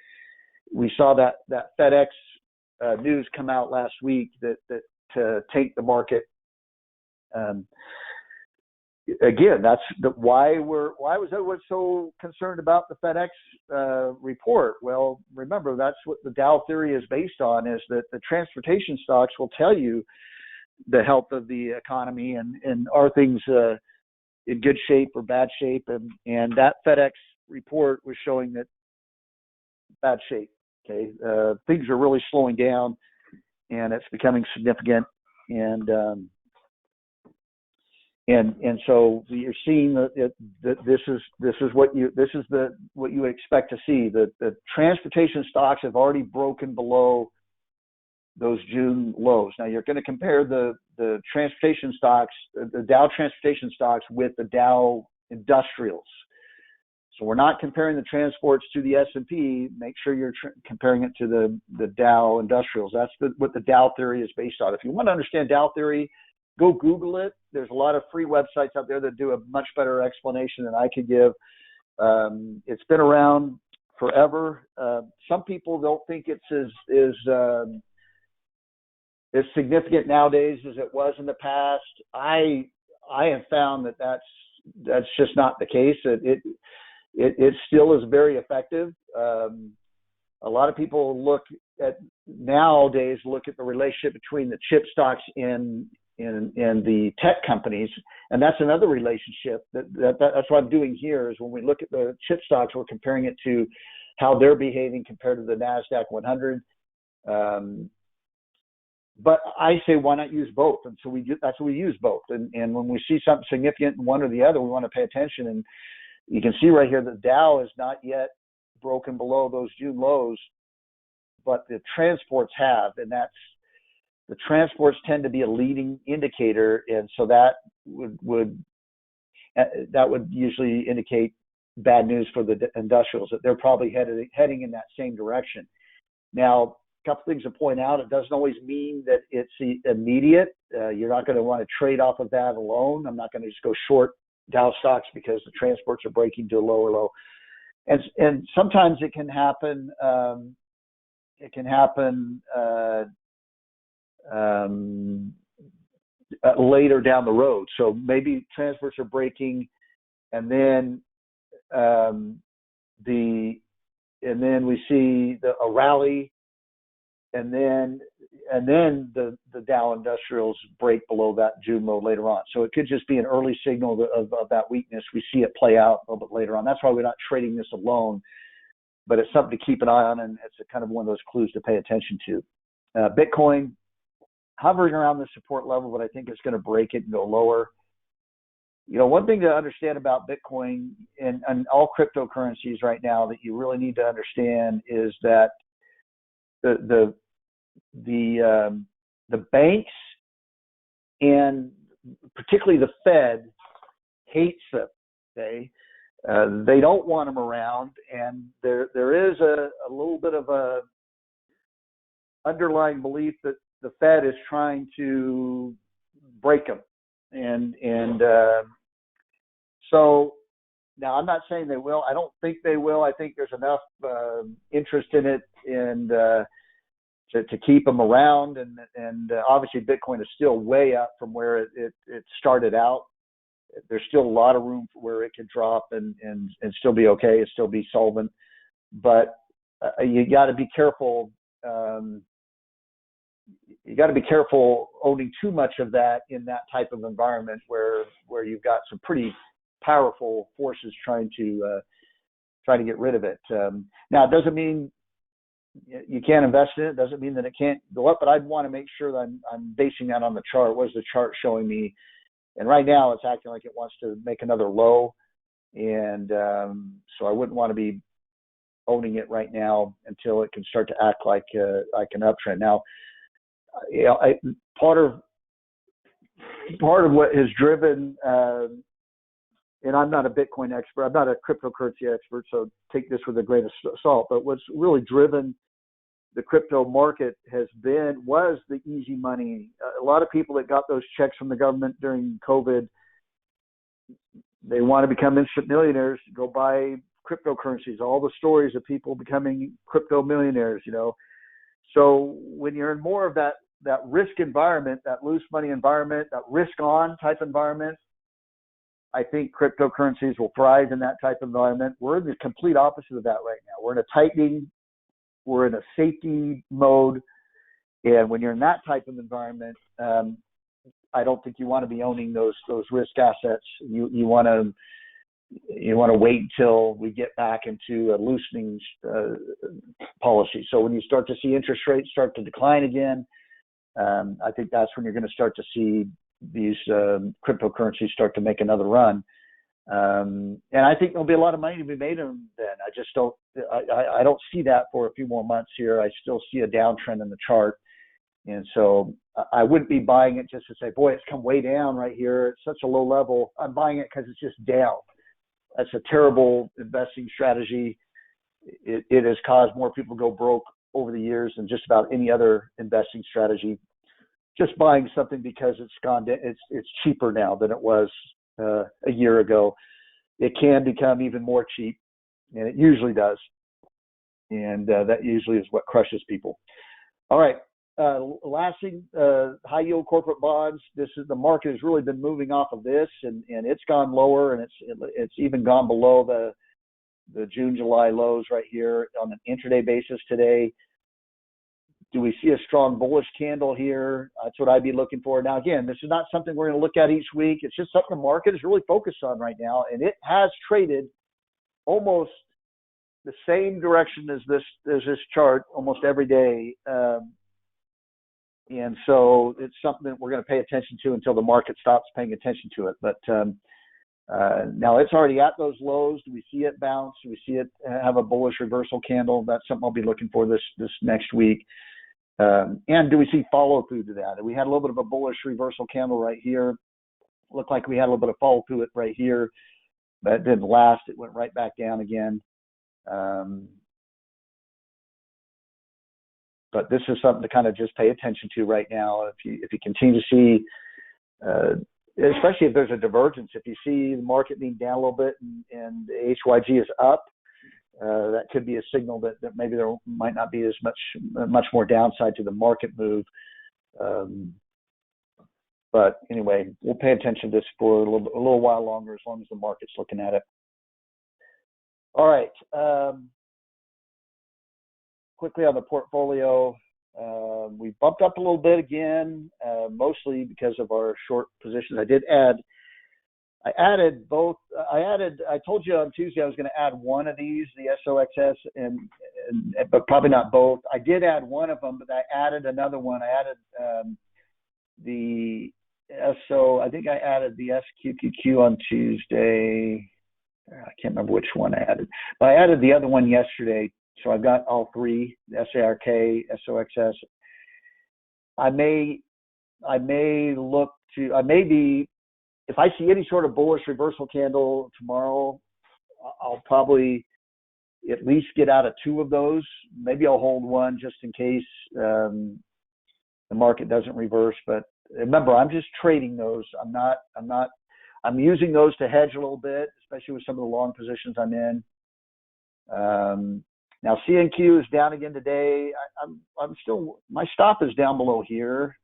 we saw that FedEx news come out last week that to take the market. Again, that's why was everyone so concerned about the FedEx report? Well, remember, that's what the Dow theory is based on, is that the transportation stocks will tell you the health of the economy and are things in good shape or bad shape, and that FedEx report was showing that bad shape. Okay, things are really slowing down, and it's becoming significant, and so you're seeing that this is what you expect to see. The transportation stocks have already broken below those June lows. Now you're going to compare the transportation stocks, the Dow transportation stocks, with the Dow industrials. So we're not comparing the transports to the S&P. Make sure you're comparing it to the Dow industrials. That's what the Dow theory is based on. If you want to understand Dow theory, go Google it. There's a lot of free websites out there that do a much better explanation than I could give. It's been around forever. Some people don't think it's as as significant nowadays as it was in the past. I have found that that's just not the case. It still is very effective. A lot of people look at the relationship between the chip stocks and the tech companies, and that's another relationship. That's what I'm doing here is when we look at the chip stocks, we're comparing it to how they're behaving compared to the NASDAQ 100. But I say, why not use both? And so that's what we use both. And when we see something significant in one or the other, we want to pay attention. And you can see right here that Dow is not yet broken below those June lows, but the transports have, and the transports tend to be a leading indicator, and so that would usually indicate bad news for the industrials, that they're probably heading in that same direction. Now, a couple things to point out: it doesn't always mean that it's immediate. You're not going to want to trade off of that alone. I'm not going to just go short Dow stocks because the transports are breaking to a lower low. And sometimes it can happen. Later down the road. So maybe transports are breaking, and then we see a rally, and then the Dow Industrials break below that June low later on. So it could just be an early signal of that weakness. We see it play out a little bit later on. That's why we're not trading this alone, but it's something to keep an eye on, and it's kind of one of those clues to pay attention to. Bitcoin hovering around the support level, but I think it's going to break it and go lower. One thing to understand about Bitcoin and all cryptocurrencies right now that you really need to understand is that the banks and particularly the Fed hates them. Okay, they don't want them around, and there is a little bit of a underlying belief that the Fed is trying to break them, and so now I'm not saying they will. I don't think they will. I think there's enough interest in it and to keep them around, and obviously Bitcoin is still way up from where it started out. There's still a lot of room for where it could drop and still be okay, and still be solvent, but you got to be careful. You got to be careful owning too much of that in that type of environment where you've got some pretty powerful forces trying to get rid of it. Now, it doesn't mean you can't invest in it. It doesn't mean that it can't go up, but I'd want to make sure that I'm basing that on the chart. What is the chart showing me? And right now it's acting like it wants to make another low. And so I wouldn't want to be owning it right now until it can start to act like an uptrend. Now, part of what has driven, and I'm not a Bitcoin expert, I'm not a cryptocurrency expert, so take this with a grain of salt, but what's really driven the crypto market was the easy money. A lot of people that got those checks from the government during COVID, they want to become instant millionaires, go buy cryptocurrencies, all the stories of people becoming crypto millionaires, So when you're in more of that risk environment, that loose money environment, that risk on type environment, I think cryptocurrencies will thrive in that type of environment. We're in the complete opposite of that right now. We're in a tightening, we're in a safety mode. And when you're in that type of environment, I don't think you want to be owning those risk assets. You want to wait until we get back into a loosening policy. So when you start to see interest rates start to decline again, I think that's when you're going to start to see these cryptocurrencies start to make another run. And I think there'll be a lot of money to be made in them then. I just don't, I don't see that for a few more months here. I still see a downtrend in the chart. And so I wouldn't be buying it just to say, boy, it's come way down right here. It's such a low level. I'm buying it because it's just down. That's a terrible investing strategy. It has caused more people to go broke over the years than just about any other investing strategy. Just buying something because it's gone down, it's cheaper now than it was a year ago. It can become even more cheap, and it usually does. And that usually is what crushes people. All right. last thing, high yield corporate bonds. The market has really been moving off of this, and it's gone lower, and it's even gone below the June, July lows right here on an intraday basis today. Do we see a strong bullish candle here? That's what I'd be looking for. Now, again, this is not something we're going to look at each week. It's just something the market is really focused on right now, and it has traded almost the same direction as this chart almost every day. And so it's something that we're going to pay attention to until the market stops paying attention to it. But now it's already at those lows. Do we see it bounce? Do we see it have a bullish reversal candle? That's something I'll be looking for this next week. And do we see follow through to that? We had a little bit of a bullish reversal candle right here. Looked like we had a little bit of follow through it right here. That didn't last. It went right back down again. But this is something to kind of just pay attention to right now. If you continue to see, especially if there's a divergence, if you see the market being down a little bit and the HYG is up, that could be a signal that maybe there might not be as much more downside to the market move. But anyway, we'll pay attention to this for a little while longer, as long as the market's looking at it. All right. Quickly on the portfolio, we bumped up a little bit again, mostly because of our short positions. I told you on Tuesday I was going to add one of these, the SOXS, but probably not both. I did add one of them, but I added another one. I added I think I added the SQQQ on Tuesday. I can't remember which one I added, but I added the other one yesterday. So I've got all three, the SARK, SOXS. I may be, if I see any sort of bullish reversal candle tomorrow, I'll probably at least get out of two of those. Maybe I'll hold one just in case the market doesn't reverse. But remember, I'm just trading those. I'm using those to hedge a little bit, especially with some of the long positions I'm in. Now CNQ is down again today. My stop is down below here.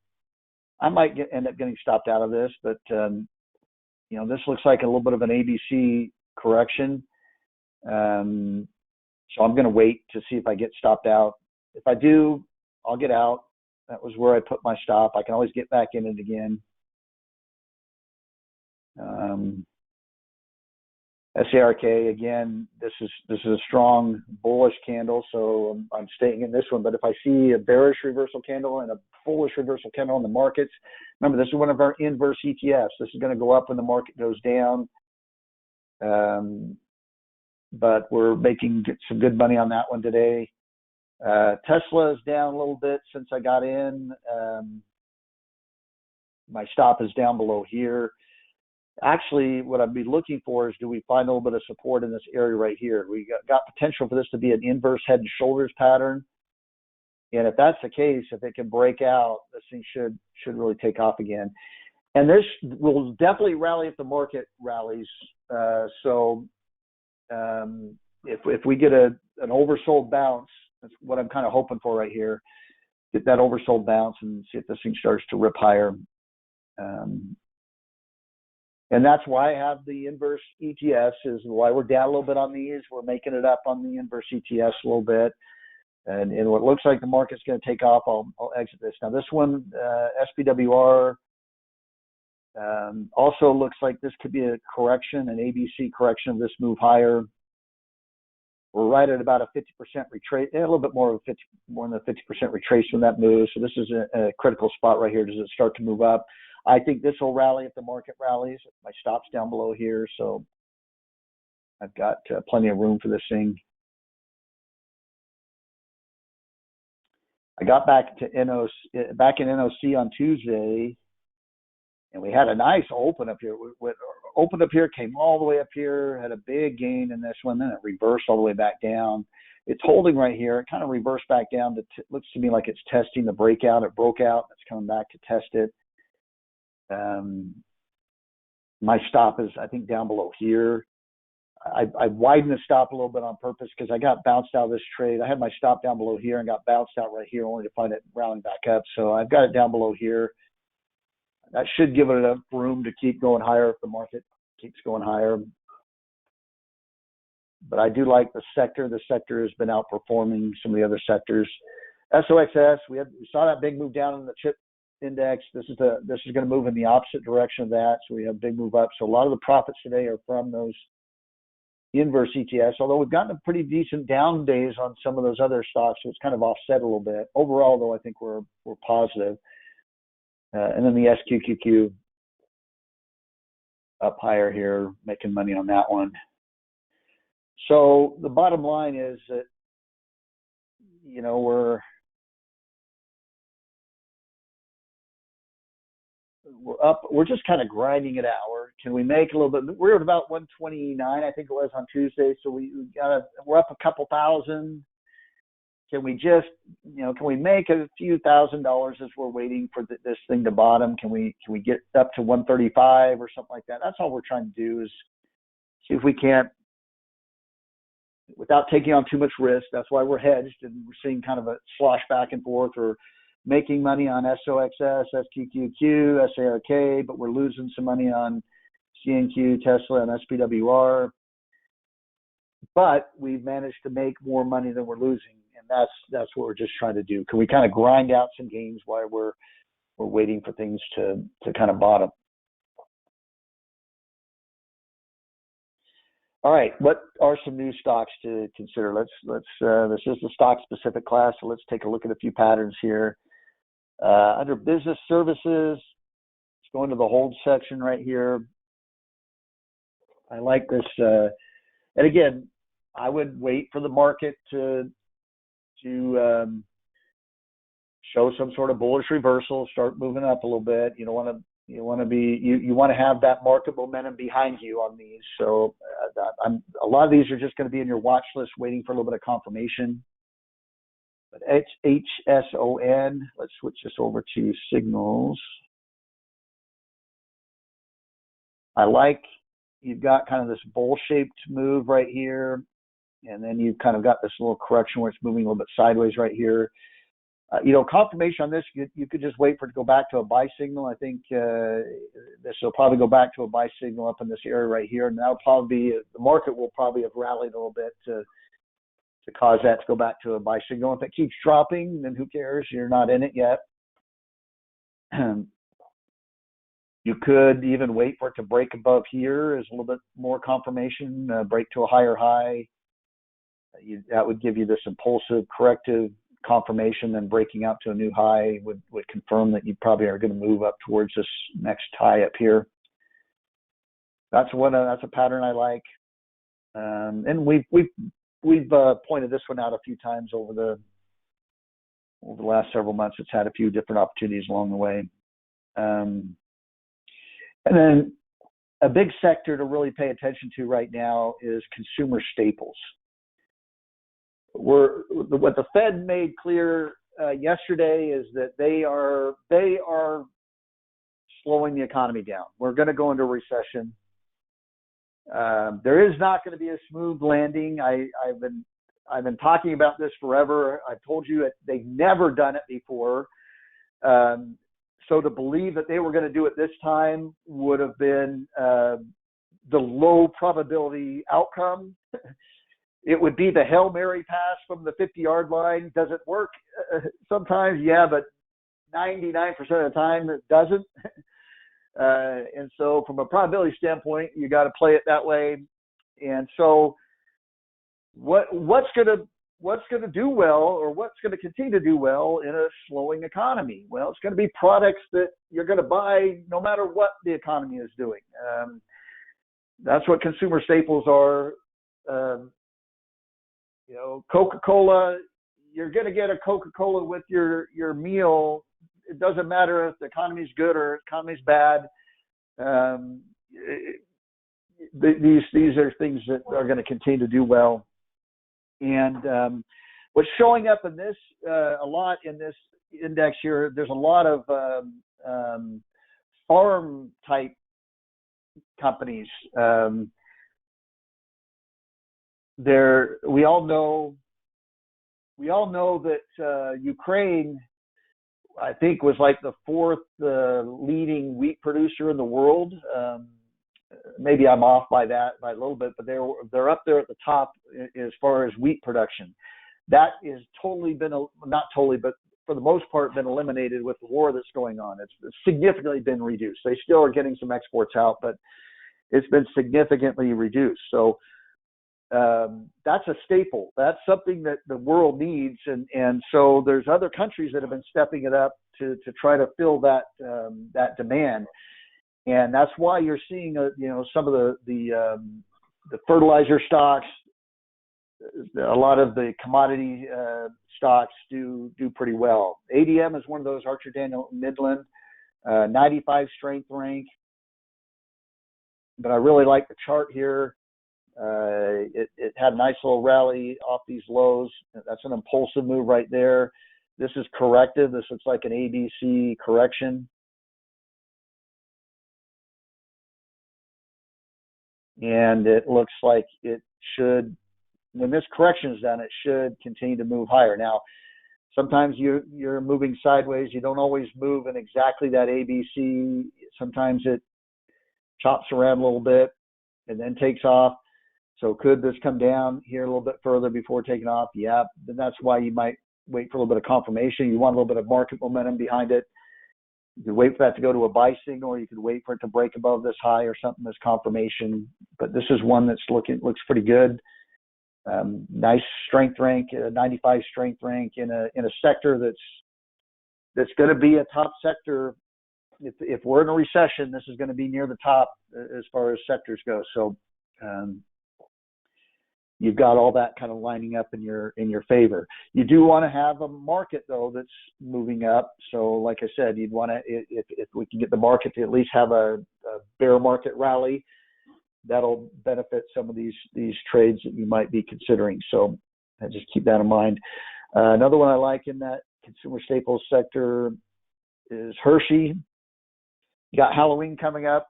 I might end up getting stopped out of this, but this looks like a little bit of an ABC correction. So I'm going to wait to see if I get stopped out. If I do, I'll get out. That was where I put my stop. I can always get back in it again. SARK, again, this is a strong bullish candle, so I'm staying in this one. But if I see a bearish reversal candle and a bullish reversal candle in the markets, remember, this is one of our inverse ETFs. This is going to go up when the market goes down. But we're making some good money on that one today. Tesla is down a little bit since I got in. My stop is down below here. Actually, what I'd be looking for is, do we find a little bit of support in this area right here? We got potential for this to be an inverse head and shoulders pattern. And if that's the case, if it can break out, this thing should really take off again. And this will definitely rally if the market rallies. So if we get an oversold bounce, that's what I'm kind of hoping for right here. Get that oversold bounce and see if this thing starts to rip higher. And that's why I have the inverse ETFs, is why we're down a little bit on these. We're making it up on the inverse ETFs a little bit. And what looks like the market's going to take off, I'll exit this. Now this one, SPWR, also looks like this could be a correction, an ABC correction of this move higher. We're right at about a 50% retrace, a little bit more than a 50% retrace from that move. So this is a critical spot right here. Does it start to move up? I think this will rally if the market rallies. My stop's down below here, so I've got plenty of room for this thing. I got back in NOC on Tuesday, and we had a nice open up here. Opened up here, came all the way up here, had a big gain in this one, then it reversed all the way back down. It's holding right here. It kind of reversed back down. Looks to me like it's testing the breakout. It broke out. It's coming back to test it. My stop is, I think, down below here. I widened the stop a little bit on purpose because I got bounced out of this trade. I had my stop down below here and got bounced out right here, only to find it rounding back up. So I've got it down below here. That should give it enough room to keep going higher if the market keeps going higher. But I do like the sector. The sector has been outperforming some of the other sectors. SOXS, we saw that big move down in the chip index. This is going to move in the opposite direction of that. So we have a big move up. So a lot of the profits today are from those inverse ETFs, although we've gotten a pretty decent down days on some of those other stocks, so it's kind of offset a little bit. Overall, though, I think we're positive. And then the SQQQ up higher here, making money on that one. So the bottom line is that, you know, we're up. We're just kind of grinding it out. Can we make a little bit? We're at about 129, I think it was on Tuesday. So we're up a couple thousand. Can we just, you know, can we make a few $1,000s as we're waiting for this thing to bottom? Can we get up to 135 or something like that? That's all we're trying to do, is see if we can't, without taking on too much risk. That's why we're hedged, and we're seeing kind of a slosh back and forth. We're making money on SOXS, SQQQ, SARK, but we're losing some money on CNQ, Tesla, and SPWR. But we've managed to make more money than we're losing, and that's what we're just trying to do. Can we kind of grind out some gains while we're waiting for things to kind of bottom? All right, what are some new stocks to consider? Let's this is the stock specific class, so let's take a look at a few patterns here. Under business services, let's go into the hold section right here. I like this, and again, I would wait for the market to show some sort of bullish reversal, start moving up a little bit. You want to have that market momentum behind you on these. So a lot of these are just going to be in your watch list, waiting for a little bit of confirmation. But HSON, let's switch this over to signals. I like, you've got kind of this bowl-shaped move right here, and then you've kind of got this little correction where it's moving a little bit sideways right here. Confirmation on this, you could just wait for it to go back to a buy signal. I think this will probably go back to a buy signal up in this area right here, and that'll probably be, the market will probably have rallied a little bit to cause that to go back to a buy signal. If it keeps dropping, then who cares? You're not in it yet. You could even wait for it to break above here as a little bit more confirmation, break to a higher high. That would give you this impulsive corrective confirmation, then breaking out to a new high would confirm that you probably are going to move up towards this next high up here. That's a pattern I like. And we've pointed this one out a few times over the last several months. It's had a few different opportunities along the way. And then a big sector to really pay attention to right now is consumer staples. What the Fed made clear yesterday is that they are slowing the economy down. We're going to go into a recession. There is not going to be a smooth landing. I've been talking about this forever. I've told you that they've never done it before. So to believe that they were going to do it this time would have been the low probability outcome. It would be the Hail Mary pass from the 50-yard line. Does it work? Sometimes, yeah, but 99% of the time it doesn't. And so from a probability standpoint, you got to play it that way. And so what's going to do well, or what's going to continue to do well in a slowing economy? Well, it's going to be products that you're going to buy no matter what the economy is doing. That's what consumer staples are. Coca-Cola, you're going to get a Coca-Cola with your meal. It doesn't matter if the economy's good or the economy's bad. These are things that are going to continue to do well. And what's showing up in this a lot in this index here, there's a lot of farm type companies. we all know that Ukraine, I think, was like the fourth leading wheat producer in the world. Maybe I'm off by a little bit, but they're up there at the top as far as wheat production. That is totally been, not totally, but for the most part, been eliminated with the war that's going on. It's significantly been reduced. They still are getting some exports out, but it's been significantly reduced. So that's a staple. That's something that the world needs, and so there's other countries that have been stepping it up to try to fill that demand, and that's why you're seeing some of the fertilizer stocks, a lot of the commodity stocks do pretty well. ADM is one of those, Archer Daniel Midland, 95 strength rank, but I really like the chart here. It had a nice little rally off these lows. That's an impulsive move right there. This is corrective. This looks like an ABC correction. And it looks like it should, when this correction is done, it should continue to move higher. Now, sometimes you're moving sideways. You don't always move in exactly that ABC. Sometimes it chops around a little bit and then takes off. So could this come down here a little bit further before taking off? Yeah, then that's why you might wait for a little bit of confirmation. You want a little bit of market momentum behind it. You could wait for that to go to a buy signal, or you could wait for it to break above this high or something as confirmation. But this is one that's looks pretty good. Nice strength rank, 95 strength rank in a sector that's going to be a top sector. If we're in a recession, this is going to be near the top as far as sectors go. So you've got all that kind of lining up in your favor. You do want to have a market though that's moving up. So like I said, you'd want to, if we can get the market to at least have a bear market rally, that'll benefit some of these trades that you might be considering. So just keep that in mind. Another one I like in that consumer staples sector is Hershey. You got Halloween coming up.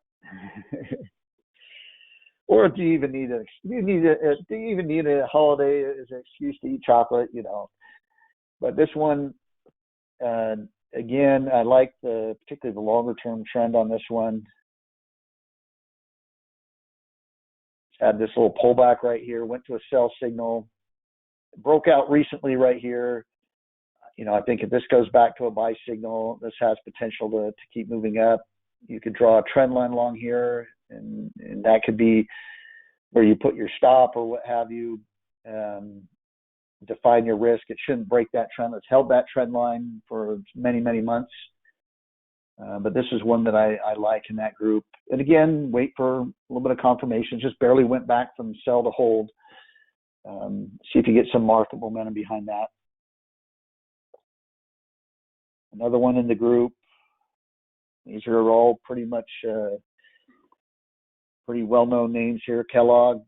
Or do you even need a holiday as an excuse to eat chocolate? But this one, again, I like particularly the longer term trend on this one. Had this little pullback right here, went to a sell signal, broke out recently right here. I think if this goes back to a buy signal, this has potential to keep moving up. You could draw a trend line along here, and that could be where you put your stop or what have you. Define your risk. It shouldn't break that trend. It's held that trend line for many, many months. But this is one that I like in that group. And again, wait for a little bit of confirmation. Just barely went back from sell to hold. See if you get some market momentum behind that. Another one in the group. These are all pretty much pretty well-known names here. Kellogg.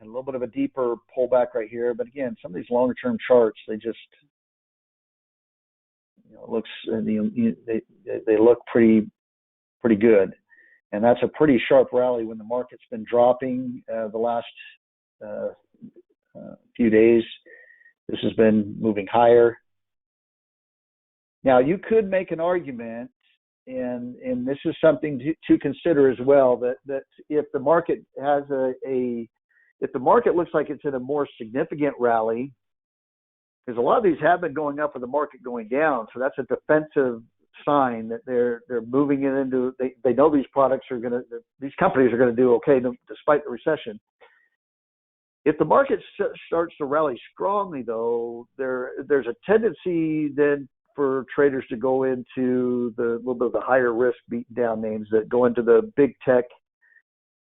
And a little bit of a deeper pullback right here. But again, some of these longer-term charts, they just they look pretty good, and that's a pretty sharp rally when the market's been dropping the last few days. This has been moving higher. Now you could make an argument, and this is something to consider as well, that if the market has if the market looks like it's in a more significant rally, because a lot of these have been going up with the market going down, so that's a defensive sign that they're moving it into. They know these products these companies are going to do okay despite the recession. If the market starts to rally strongly, though, there's a tendency then for traders to go into the little bit of the higher risk beaten down names that go into the big tech,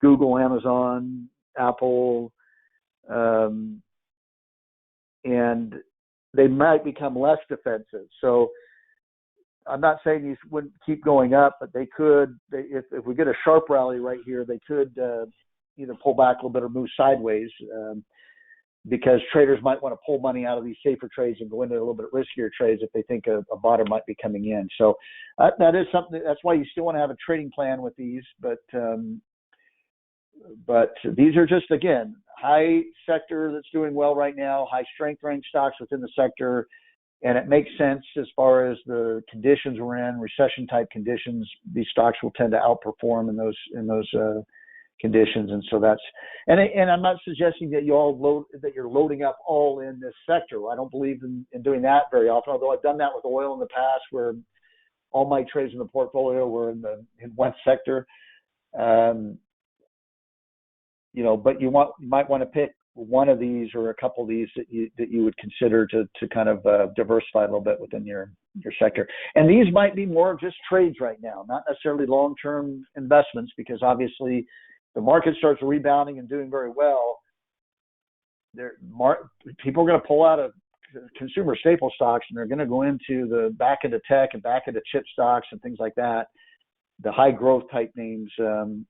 Google, Amazon, Apple, and they might become less defensive. So I'm not saying these wouldn't keep going up, but they could. If we get a sharp rally right here, they could either pull back a little bit or move sideways, because traders might want to pull money out of these safer trades and go into a little bit riskier trades if they think a bottom might be coming in. So that is something. That's why you still want to have a trading plan with these. But but these are just, again, high sector that's doing well right now, high strength range stocks within the sector. And it makes sense as far as the conditions we're in, recession type conditions. These stocks will tend to outperform in those conditions, and so that's and I'm not suggesting that you're loading up all in this sector. I don't believe in doing that very often. Although I've done that with oil in the past, where all my trades in the portfolio were in one sector. But you might want to pick one of these or a couple of these that you would consider to kind of diversify a little bit within your sector. And these might be more of just trades right now, not necessarily long-term investments, because obviously the market starts rebounding and doing very well. People are going to pull out of consumer staple stocks, and they're going to go into the back into tech and back into chip stocks and things like that, the high growth type names. And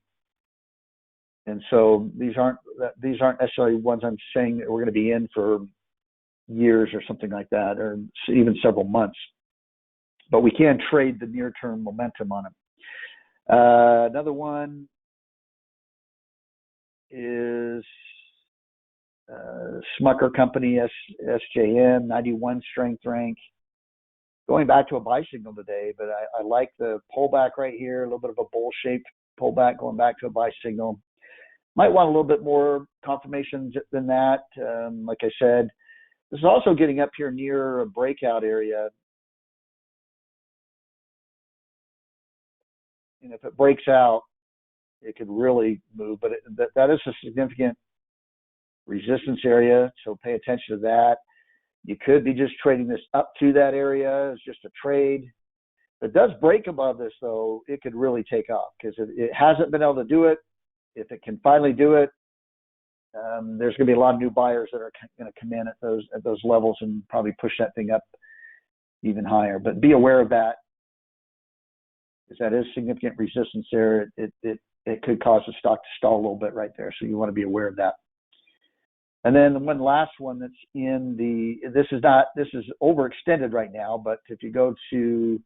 so these aren't necessarily ones I'm saying that we're going to be in for years or something like that, or even several months. But we can trade the near-term momentum on them. Another one is Smucker Company, SJM, 91 strength rank. Going back to a buy signal today, but I like the pullback right here, a little bit of a bowl-shaped pullback going back to a buy signal. Might want a little bit more confirmation than that. Like I said, this is also getting up here near a breakout area. And if it breaks out, it could really move. But that is a significant resistance area, so pay attention to that. You could be just trading this up to that area as just a trade. If it does break above this, though, it could really take off, because it hasn't been able to do it. If it can finally do it, there's going to be a lot of new buyers that are going to come in at those levels and probably push that thing up even higher. But be aware of that, because that is significant resistance there. It could cause the stock to stall a little bit right there, so you want to be aware of that. And then the one last one that's this is overextended right now, but if you go to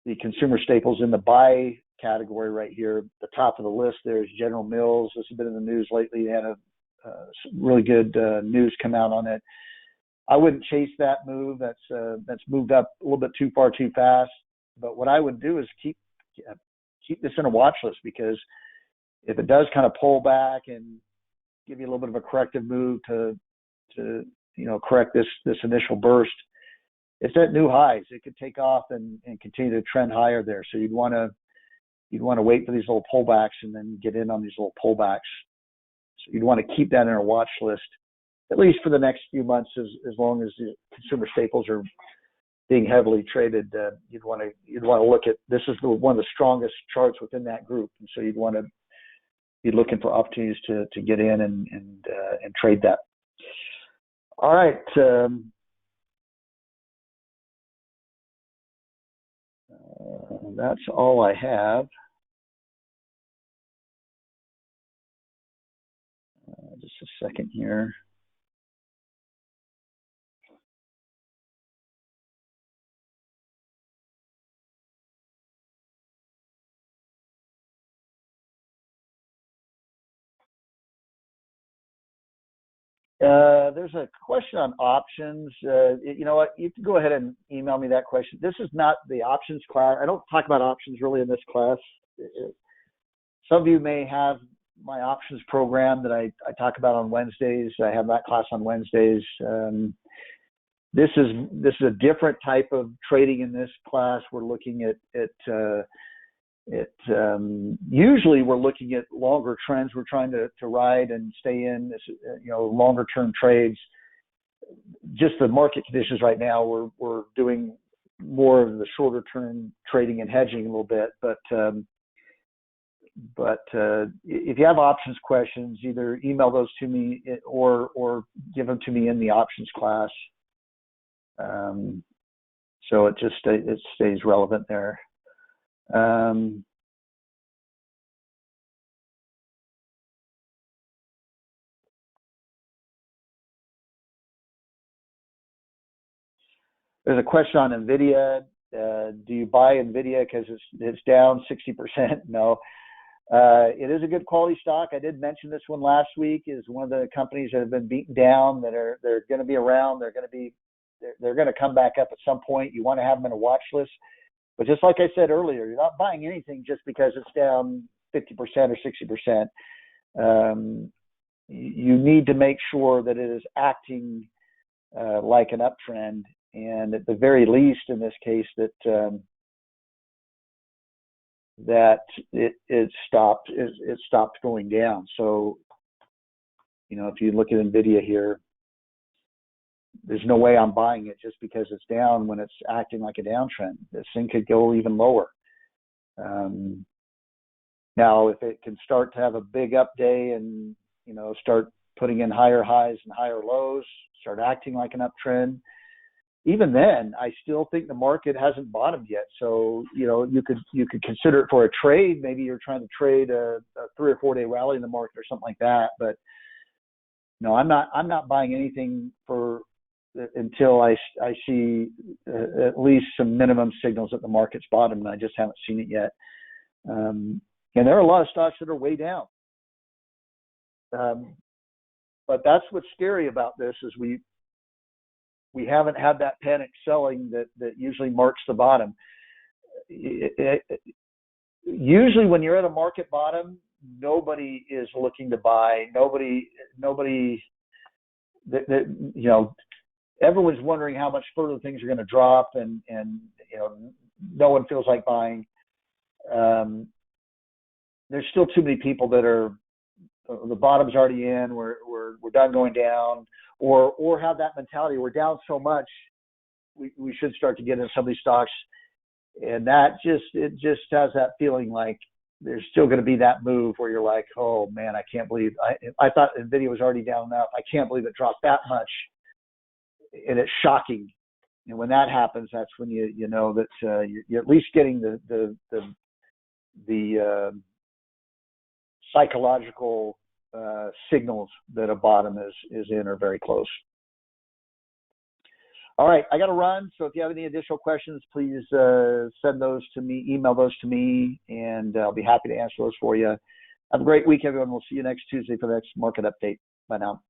the consumer staples in the buy category right here, the top of the list, there's General Mills. This has been in the news lately. They had some really good news come out on it. I wouldn't chase that move. That's moved up a little bit too far too fast. But what I would do is keep this in a watch list, because if it does kind of pull back and give you a little bit of a corrective move to correct this initial burst, it's at new highs. It could take off and continue to trend higher there. So you'd want to wait for these little pullbacks and then get in on these little pullbacks. So you'd want to keep that in a watch list, at least for the next few months, as long as the consumer staples are being heavily traded. You'd want to look at, this is one of the strongest charts within that group, and so you'd want to be looking for opportunities to get in and trade that. All right. That's all I have. Just a second here. There's a question on options. You know what? You can go ahead and email me that question. This is not the options class. I don't talk about options really in this class. Some of you may have my options program that I talk about on Wednesdays. I have that class on Wednesdays. This is a different type of trading in this class. We're looking at usually we're looking at longer trends. We're trying to ride and stay in this, longer term trades. Just the market conditions right now, we're doing more of the shorter term trading and hedging a little bit. But if you have options questions, either email those to me or give them to me in the options class. So it stays relevant there. There's a question on NVIDIA. Do you buy NVIDIA because it's down 60%? No. It is a good quality stock. I did mention this one last week. Is one of the companies that have been beaten down that they're going to be around. They're going to come back up at some point. You want to have them in a watch list. But just like I said earlier, you're not buying anything just because it's down 50% or 60%. You need to make sure that it is acting like an uptrend, and at the very least, in this case, that it stopped going down. So, if you look at NVIDIA here, there's no way I'm buying it just because it's down when it's acting like a downtrend. This thing could go even lower. Now, if it can start to have a big up day and, start putting in higher highs and higher lows, start acting like an uptrend, even then, I still think the market hasn't bottomed yet. So, you could consider it for a trade. Maybe you're trying to trade a 3 or 4 day rally in the market or something like that. But no, I'm not buying anything until I see at least some minimum signals that the market's bottomed, and I just haven't seen it yet. And there are a lot of stocks that are way down. But that's what's scary about this is we haven't had that panic selling that usually marks the bottom. Usually when you're at a market bottom, nobody is looking to buy. Nobody everyone's wondering how much further things are going to drop, and no one feels like buying. There's still too many people that are the bottom's already in. We're done going down, or have that mentality. We're down so much, we should start to get into some of these stocks, and it just has that feeling like there's still going to be that move where you're like, oh man, I can't believe I thought NVIDIA was already down enough. I can't believe it dropped that much. And it's shocking. And when that happens, that's when you know that you're at least getting the psychological signals that a bottom is in or very close. All right, I got to run. So if you have any additional questions, please send those to me, email those to me, and I'll be happy to answer those for you. Have a great week, everyone. We'll see you next Tuesday for the next market update. Bye now.